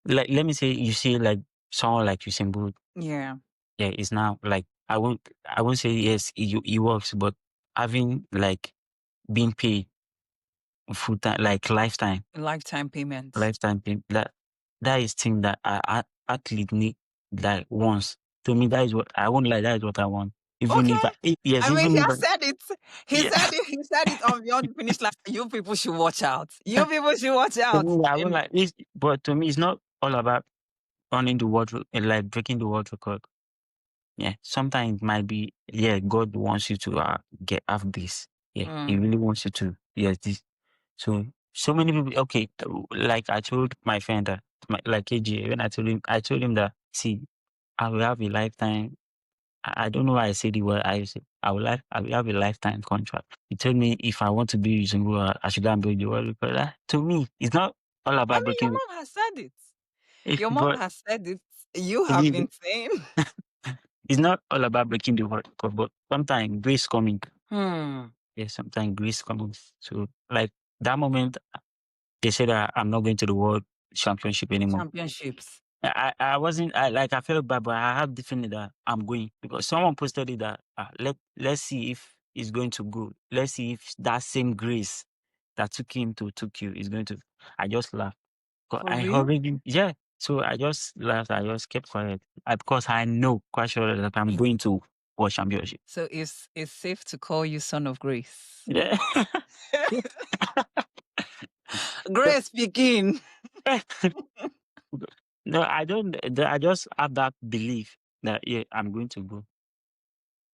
Like let me say you see like someone like Usain Bolt, Yeah, yeah, it's now like I won't say yes it works, but having like being paid full time like lifetime payments. lifetime pay that is thing that I athlete need like wants. To me that is what I won't like that is what I want. Even Okay. if yes, I mean, even he if has said it. He yeah. said it. He said it on Beyond the Finish Line. You people should watch out. You people should watch To out. me, I won't And like this, but to me, it's not all about running the world, like breaking the world record. Yeah, sometimes it might be, yeah, God wants you to get have this. Yeah, He mm, really wants you to, yes, this. So, so many people, okay, like I told my friend that, like KJ, when I told him that, see, I will have a lifetime. I don't know why I say the word I say. I will have a lifetime contract. He told me if I want to be using, I should go and break the world record. To me, it's not all I about mean, your breaking, mom has said it. Your mom but has said it. You it have is, been saying. it's not all about breaking the world record, but sometimes grace coming. Hmm. Yeah, sometimes grace coming. So, like that moment, they said that I'm not going to the world championship anymore. Championships. I wasn't, I felt bad, but I have the feeling that I'm going because someone posted it that let's see if it's going to go. Let's see if that same grace that took him to took you is going to. I just laughed. 'Cause For I real? already, yeah. So I just laughed. I just kept quiet because I know quite sure that I'm going to world championship. So it's safe to call you son of grace. Yeah. So, Grace speaking. no, I don't. I just have that belief that yeah, I'm going to go.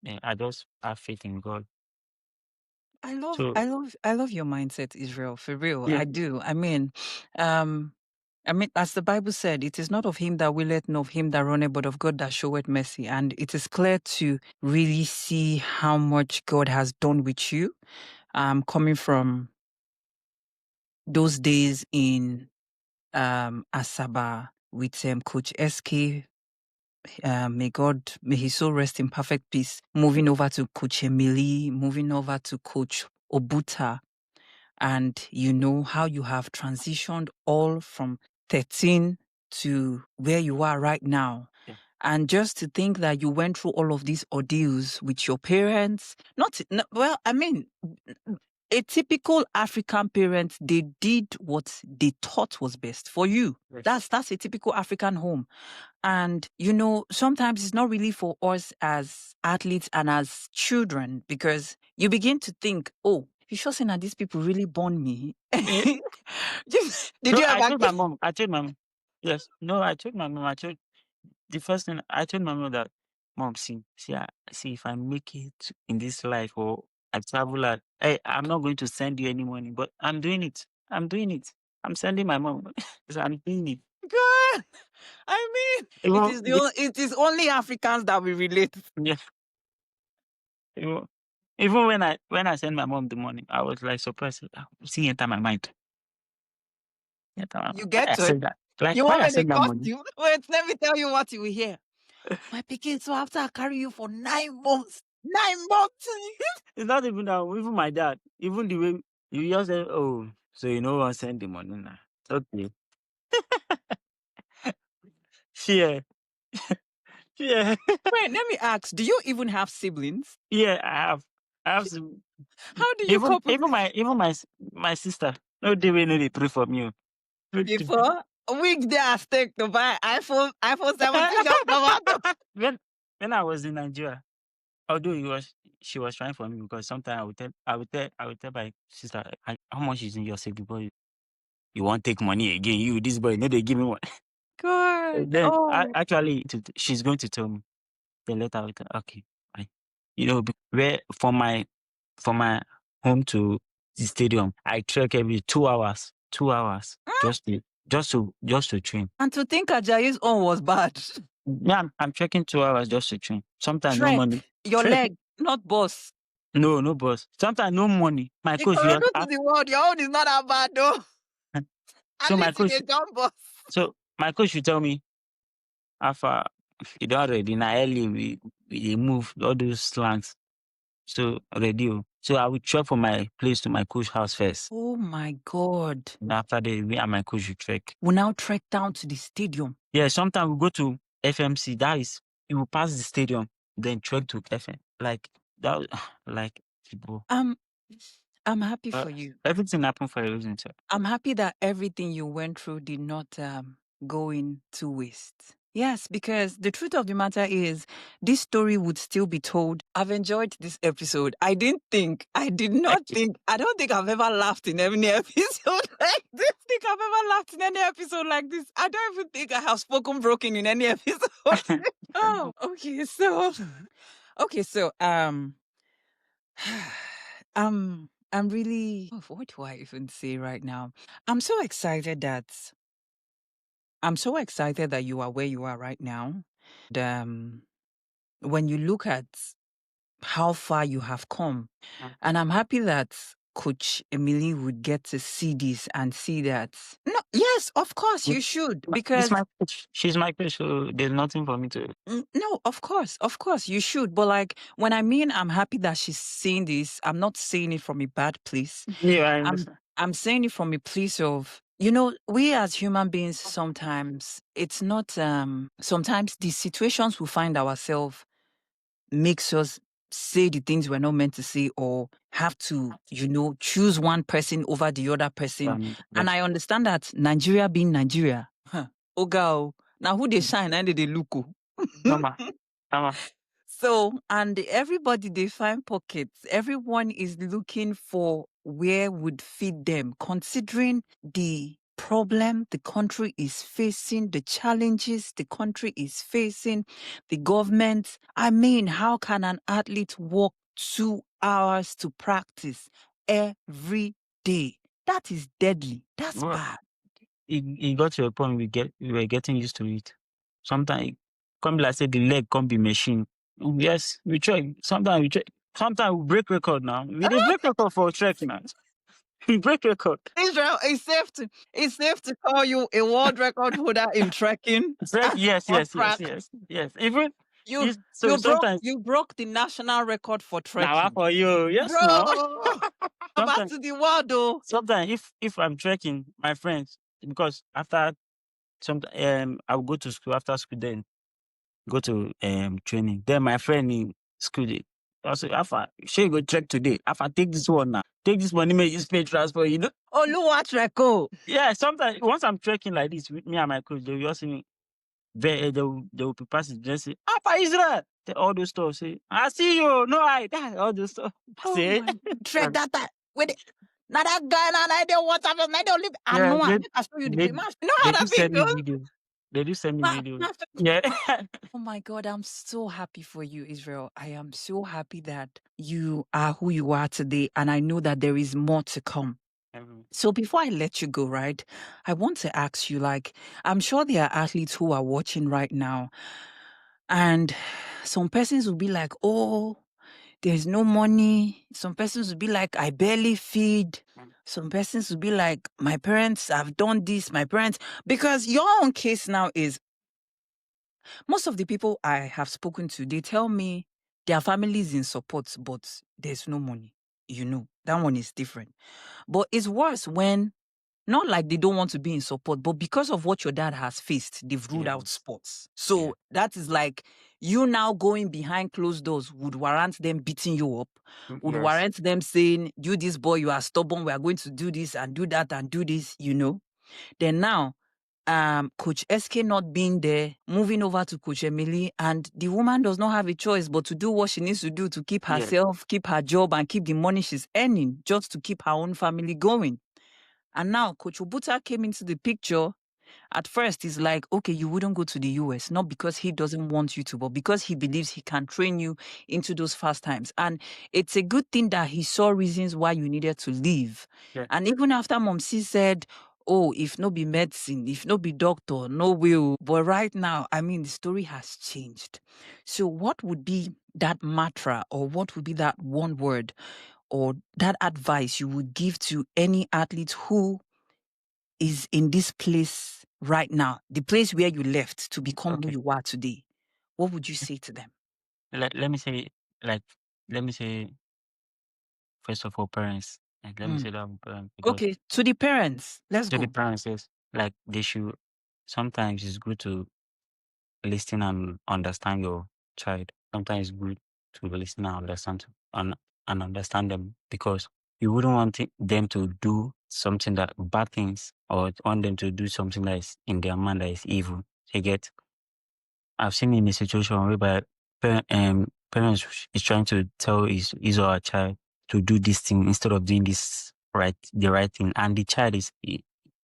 Yeah, I just have faith in God. I love So I love I love your mindset, Israel, for real. yeah, I do. Um I mean, as the Bible said, it is not of him that willeth, nor of him that runneth, but of God that showeth mercy. And it is clear to really see how much God has done with you. Coming from those days in Asaba with Coach SK. May his soul rest in perfect peace. Moving over to Coach Emily, moving over to Coach Obuta, and you know how you have transitioned all from 13 to where you are right now. yeah, And just to think that you went through all of these ordeals with your parents, well, I mean, a typical African parent, they did what they thought was best for you. yes. That's a typical African home. And, sometimes it's not really for us as athletes and as children because you begin to think, oh, you sure saying that these people really born me? Eh, Did so you I ever told my mom. I told my mom. Yes. No, I told my mom. I told the first thing I told my mom that, mom, see, if I make it in this life or I travel out, hey, I'm not going to send you any money, but I'm doing it. I'm doing it. I'm sending my mom. So I'm doing it. God, I mean, Even, it is only Africans that we relate. yeah, even, even when I send my mom the money, I was like surprised. See, enter my mind. Enter my mind. You Why get I to it. said that? Like You why want I me to send that cost money? you? Wait, let me tell you what you will hear. My pikin, so after I carry you for 9 months, 9 months. It's not even that. Even my dad, even the way you just say, "Oh, so you know, want send the money now." Okay, yeah, yeah, Wait, let me ask, do you even have siblings? yeah. I have some. How do you Even cope with this? my sister. No, they will know they pray for me. Oh. No, Before a week day I stake to buy iPhone 17 just come out. when when I was in Nigeria, although she was trying for me because sometimes I would tell my sister, how much is in your saving boy? You won't take money again. You this boy, no, they give me one. God. Then Oh. actually, she's going to tell me. Then later, okay, fine. You know, where from my home to the stadium, I trek every 2 hours, 2 hours just to train. And to think Ajayi's own was bad. Yeah, I'm trekking 2 hours just to train. Sometimes no Trek, money. your Trek, leg, not boss. no, no boss. Sometimes no money. My The coach will Ikorodu to ask, the world, your own is not that bad though. At so my least you coach, get jump boss. my coach will tell me, Alpha, you don't already now early we dey move all those slangs. So ready. Oh. So I will trek from my place to my coach house first. Oh my God. And after that, me and my coach will trek. We now trek down to the stadium. Yeah, sometimes we go to FMC. That is, you will pass the stadium, then trek to FM. Like that, like people. Um, I'm happy for But you. everything happened for a reason, sir. I'm happy that everything you went through did not go in to waste. Yes, because the truth of the matter is, this story would still be told. I've enjoyed this episode. I did not think, I don't think I've ever laughed in any episode like this. Think I've ever laughed in any episode like this. I don't even think I have spoken broken in any episode. Oh, okay. So, okay. So, I'm really, oh, what do I even say right now? I'm so excited that you are where you are right now. And when you look at how far you have come, Mm. and I'm happy that Coach Emily would get to see this and see that. No, yes, of course you should, It's because my coach. She's my coach, so there's nothing for me to. No, of course you should. But like when I mean I'm happy that she's seeing this, I'm not saying it from a bad place. Yeah, I I'm understand. I'm saying it from a place of, we as human beings sometimes it's not sometimes the situations we find ourselves makes us say the things we're not meant to say, or have to, choose one person over the other person. And Yes. I understand that Nigeria being Nigeria, Oga, now who they shine and they look. Mama, mama. So, and everybody, they find pockets. Everyone is looking for where would fit them, considering the problem the country is facing, the challenges the country is facing, the government. I mean, how can an athlete walk 2 hours to practice every day? That is deadly. That's Well, bad. it got to a point we were getting used to it. Sometimes come be like say the leg can't be machine. Yes, we try. Sometimes we try. Sometimes we break record now. We dey break record for trek now. We break record. Israel, it's safe to call you a world record holder in trekking Trek, and yes, on yes, yes, track. yes, yes. Even You so you broke sometimes you broke the national record for now trekking. for you, yes, no. Bro, back Sometimes to the world though. sometimes if I'm trekking, my friends, because after some I will go to school after school, then go to training. Then my friend in school dey I say, Alpha, shey you go trek today? Alpha, take this one now. Take this money, make you use pay transport, you know? Oluwa Treko. Yeah, sometimes once I'm trekking like this with me and my coach, they will just see me. They will be passing, just say, Alpha Israel. All those stuff. Say, I see you. No, all those stuff. I Oh say, my trek that time. Wait, now that guy now I don't want to I don't live. I yeah, know I make I show you the they, place. You know how they do that thing send me goes? video. They do send me Ma- video. ma- Yeah. Oh my God, I'm so happy for you, Israel. I am so happy that you are who you are today. And I know that there is more to come. So before I let you go, right, I want to ask you, like, I'm sure there are athletes who are watching right now, and some persons will be like, oh, there's no money. Some persons will be like, I barely feed. Some persons will be like, my parents have done this, my parents, because your own case now is most of the people I have spoken to, they tell me their family is in support, but there's no money. That one is different. But it's worse when not like they don't want to be in support, but because of what your dad has faced, they've ruled out Yes. sports. Yeah. So that is like you now going behind closed doors would warrant them beating you up, would Yes. warrant them saying, you, this boy, you are stubborn. We are going to do this and do that and do this. Then now, Coach SK not being there, moving over to Coach Emily, and the woman does not have a choice but to do what she needs to do to keep Yeah. herself, keep her job, and keep the money she's earning just to keep her own family going. And now Coach Obuta came into the picture. At first, he's like, okay, you wouldn't go to the US, not because he doesn't want you to, but because he believes he can train you into those fast times. And it's a good thing that he saw reasons why you needed to leave. Yeah. And even after Mom C said, oh, if no be medicine, if no be doctor, no will. But right now, I mean, the story has changed. So what would be that mantra, or what would be that one word or that advice you would give to any athlete who is in this place right now, the place where you left to become who Okay. you are today? What would you say to them? Let me say, like, let me say, first of all, parents. Like, let me Mm. say that parents, because Okay, to the parents, let's to the go. parents, yes, like, they should, sometimes it's good to listen and understand your child. Sometimes it's good to listen and and understand them, because you wouldn't want them to do something that bad things, or want them to do something that is in their mind that is evil. You get? I've seen in a situation whereby parents is trying to tell his or her child to do this thing instead of doing the right thing, and the child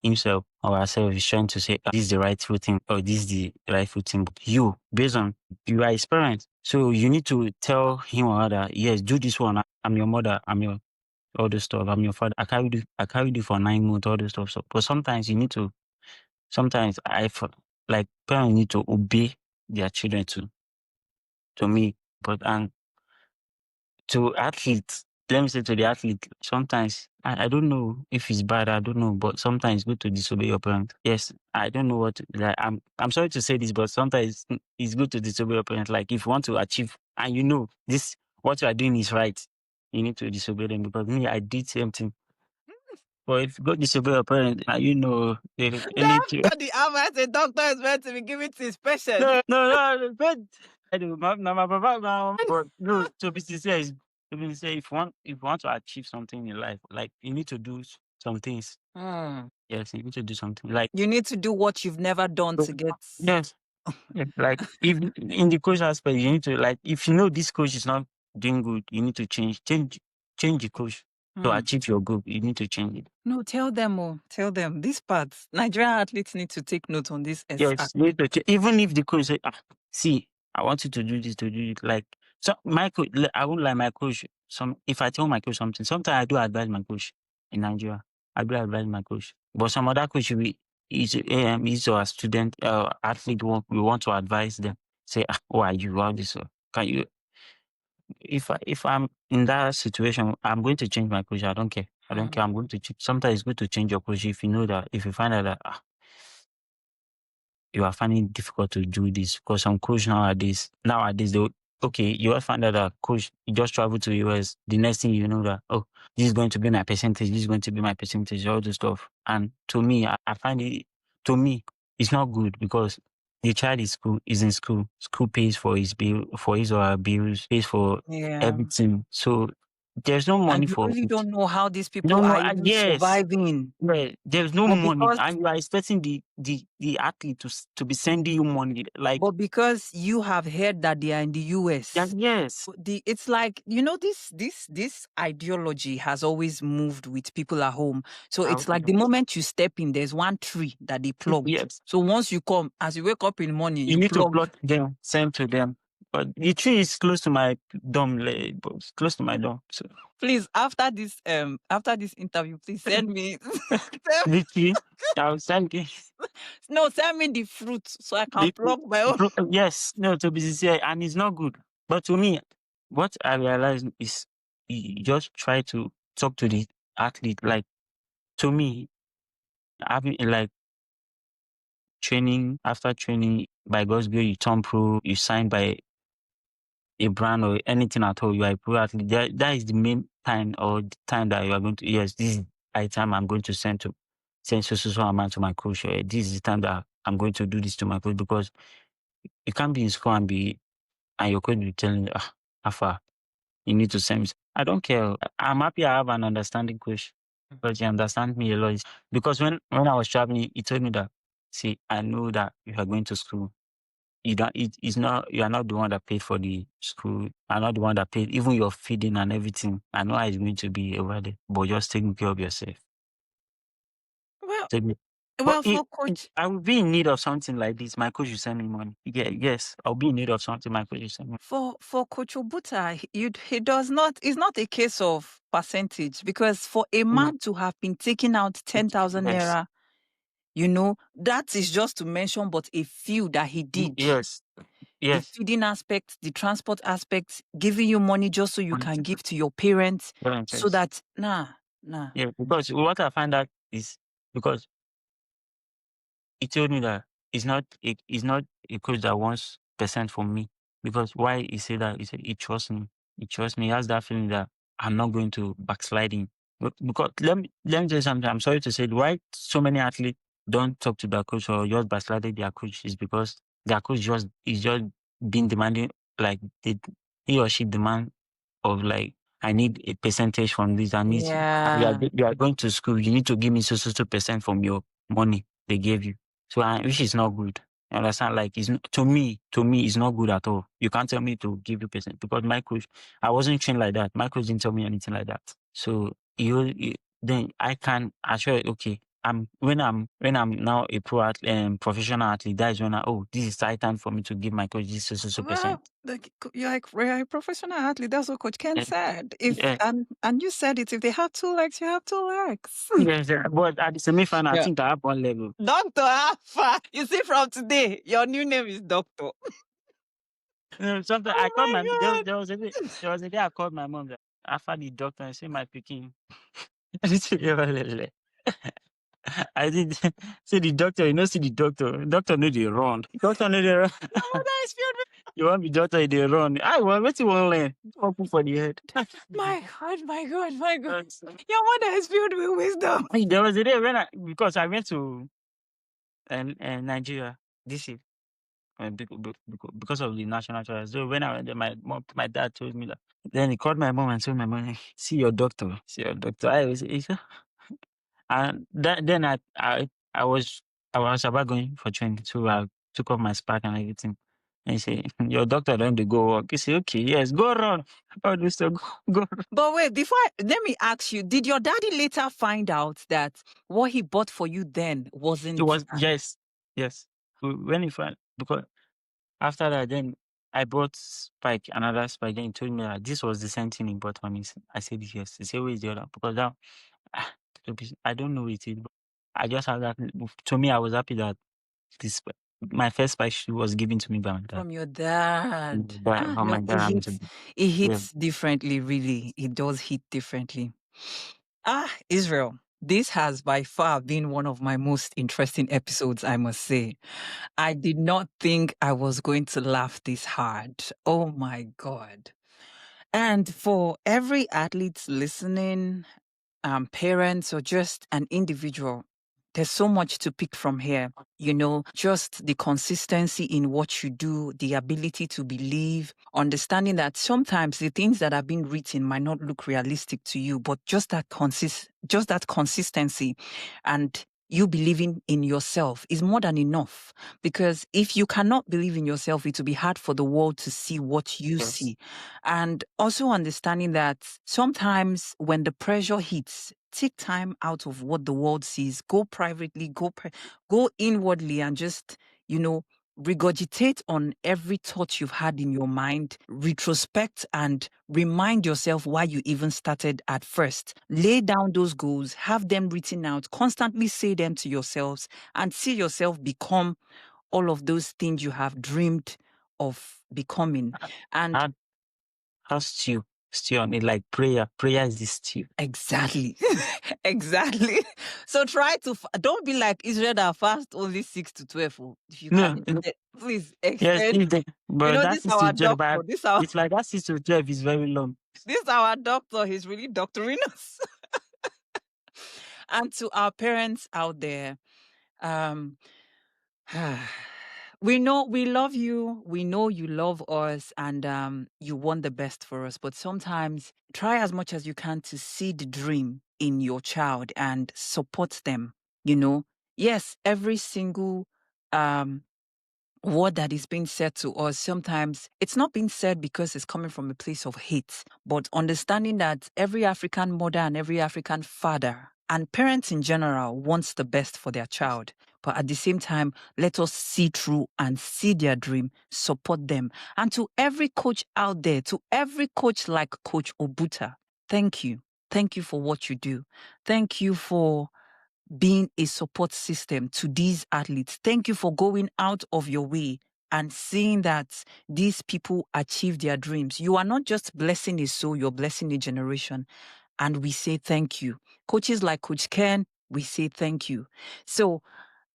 himself or herself is trying to say, "Ah, this is the rightful thing or this is the rightful thing." But you, based on you are his parent, so you need to tell him or her that yes, do this one. I'm your mother. I'm your all this stuff. I'm your father. I carried you for 9 months. All this stuff. So, but sometimes you need to. Sometimes like parents need to obey their children to me. But and to athletes, let me say to the athlete, sometimes I don't know if it's bad, I don't know, but sometimes it's good to disobey your parents. Yes, I don't know what like I'm sorry to say this, but sometimes it's good to disobey your parents. Like if you want to achieve and you know this what you are doing is right, you need to disobey them because me, I did same thing. But if you go disobey your parents, you know anything. Doctor, the advice a doctor is meant to be giving to his patient. No, but I do. My papa, but no. To be sincere, if you want to achieve something in life, like you need to do some things. Hmm. Yes, you need to do something. Like You need to do what you've never done to get. yes, yeah, like if in the coach aspect, you need to like if you know this coach is not doing good, you need to change the coach to Hmm. achieve your goal. You need to change it. No, tell them, oh, tell them. This part, Nigerian athletes need to take note on this Yes, you need to even if the coach say, see, I want you to do this, to do it. Like, so my coach, I won't lie, my coach, if I tell my coach something, sometimes I do advise my coach in Nigeria. I do advise my coach. But some other coach, is our student, athlete, we want to advise them. Say, who are you? All this, can you, if I'm in that situation, I'm going to change my coach. I don't care. I don't Hmm. care. I'm going to change. Sometimes it's good to change your coach if you know that, if you find out that, you are finding it difficult to do this because some coach nowadays they okay, you will find out that coach you just travel to US. The next thing you know that this is going to be my percentage, this is going to be my percentage, all this stuff. And to me, I find it to me it's not good because the child is in school. School pays for his bill for his or her bills, pays for Yeah. everything. So there's no And money you for really it. don't know how these No people are more. even Yes, surviving. yeah, there's no But money, because and you are expecting the athlete to be sending you money. Like, but because you have heard that they are in the yeah, US, yes, it's like this ideology has always moved with people at home. So I, it's like the moment you step in, there's one tree that they plugged. yes. So once you come, as you wake up in the morning, You you need to plug. plot them, send to them. But the tree is close to my dorm, close to my dorm. So Please, after this interview, please send me the tree, I'll send it. no, send me the fruit so I can The, plug my own. yes, no, to be sincere, and it's not good. But to me, what I realized is you just try to talk to the athlete. Like to me, having like training after training by God's grace, you turn pro, you sign by a brand or anything at all, you are a pro athlete. That is the main time or the time that you are going to, yes, this is the time I'm going to send so amount to my coach. This is the time that I'm going to do this to my coach because you can't be in school and your coach will be telling you, how far you need to send me. I don't care. I'm happy I have an understanding coach because he understands me a lot. Because when I was traveling, he told me that, see, I know that you are going to school. You don't it's not you are not the one that paid for the school. I'm not the one that paid even your feeding and everything. I know how it's going to be over there, but just taking care of yourself. Well, Take me. But well, for coach I will be in need of something like this. My coach will send me money. Yeah, yes, I'll be in need of something. My coach will send me. for Coach Obuta, he does not. It's not a case of percentage because for a Mm, man to have been taking out 10,000 yes, naira, that is just to mention, but a few that he did. yes, The yes. feeding aspect, the transport aspect, giving you money just so you Money can to give to your parents, so volunteers. that nah. Yeah, because what I find out is because he told me that it's not a coach that wants percent from me. Because why he said that? He said he trusts me. He trusts me. He has that feeling that I'm not going to backsliding. Because let me tell you something. I'm sorry to say why so many athletes don't talk to their coach or just backsliding their coach is because their coach just is just being demanding like he or she demand of like I need a percentage from this. I need Yeah. you are going to school. You need to give me so percent from your money they gave you. So which is not good. You understand? Like to me, it's not good at all. You can't tell me to give you percent because my coach, I wasn't trained like that. My coach didn't tell me anything like that. So then I can assure you, okay, when I'm now a professional athlete, that is when this is the right time for me to give my coach this so Well, percent. you're a professional athlete. That's what Coach Ken Eh, said. If Yeah, and you said it. If they have two legs, you have two legs. yes, yeah. But at the semi-final, I Yeah. think I have one level. Doctor Alpha. You see, from today, your new name is Doctor. Sometimes I Oh called my my God. there was a day I called my mom that after the doctor and say my picking. I did say the doctor, see the doctor. Doctor know they run. Doctor know they run. Your mother is filled with You want be doctor, they run. I want what you want learn. Open for the head. my God, my God, my God. Uh, Your mother is filled with wisdom. there was a day when because I went to Nigeria this year because of the national trials. So when I went there, my dad told me that. Then he called my mom and told my mom, see your doctor. See your doctor. I was and then I was about going for training, so I took off my spark and everything. And he said, your doctor don't dey go work. He said, okay, yes, go run. All this stuff, go run. But wait, let me ask you, did your daddy later find out that what he bought for you then It wasn't was yes, yes. When he found because after that, then I bought spike, another spike. Then he told me that this was the same thing he bought for me. I said yes. He said, where is the other? Because now I don't know what it is, but I just have that. To me, I was happy that this my first spike shoe was given to me by my dad. from your dad? By No, my dad happened to be. it Yeah. hits differently, really. It does hit differently. Israel. This has by far been one of my most interesting episodes, I must say. I did not think I was going to laugh this hard. Oh my God. And for every athlete listening, parents, or just an individual, there's so much to pick from here. Just the consistency in what you do, the ability to believe, understanding that sometimes the things that have been written might not look realistic to you, but just that consistency and you believing in yourself is more than enough. Because if you cannot believe in yourself, it will be hard for the world to see what you Yes. see. And also understanding that sometimes when the pressure hits, take time out of what the world sees, go privately, go inwardly, and just, regurgitate on every thought you've had in your mind, retrospect and remind yourself why you even started at first. Lay down those goals, have them written out, constantly say them to yourselves, and see yourself become all of those things you have dreamed of becoming. And How how stew on it like prayer. Prayer is the stew. exactly. Exactly. So try to don't be like Israel that fast only 6 to 12. If you can No, please yes, extend. if the but that This is to our twelve, doctor. but it's like that 6 to 12 is very long. This our doctor. He's really doctoring us. And to our parents out there, um, we know we love you. We know you love us, and you want the best for us. But sometimes try as much as you can to see the dream in your child and support them. Yes, every single um word that is being said to us, sometimes it's not being said because it's coming from a place of hate, but understanding that every African mother and every African father and parents in general wants the best for their child. But at the same time, let us see through and see their dream, support them. And to every coach out there, to every coach like Coach Obuta, thank you. Thank you for what you do. Thank you for being a support system to these athletes. Thank you for going out of your way and seeing that these people achieve their dreams. You are not just blessing a soul, you're blessing a generation. And we say thank you. Coaches like Coach Ken, we say thank you. So,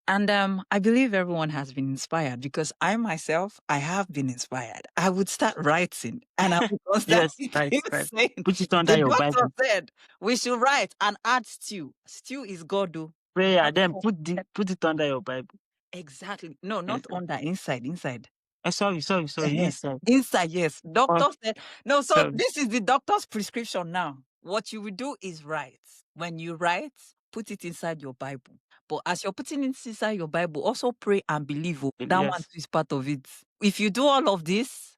and I believe everyone has been inspired because I myself, I have been inspired. I would start writing and I would Yes, constantly right, keep right. saying, Put it under the your doctor Bible. said we should write and add stew. Stew is God, do. Prayer, then put it under your Bible. Exactly. No, Yes. not under, inside, inside. Sorry, Eh-heh. inside. Inside, yes. Oh, Doctor said, no, so sorry. this is the doctor's prescription now. What you will do is write. When you write, put it inside your Bible. But as you're putting it inside your Bible, also pray and believe. Oh, that one Yes. too is part of it. If you do all of this,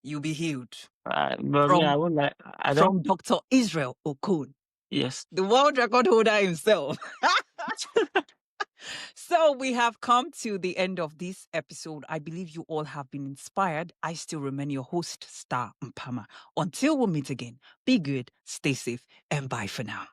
you'll be healed. But me, From I won't like. I don't. from Dr. Israel Okon, Yes. the world record holder himself. So we have come to the end of this episode. I believe you all have been inspired. I still remain your host, Star Mpama. Until we meet again, be good, stay safe, and bye for now.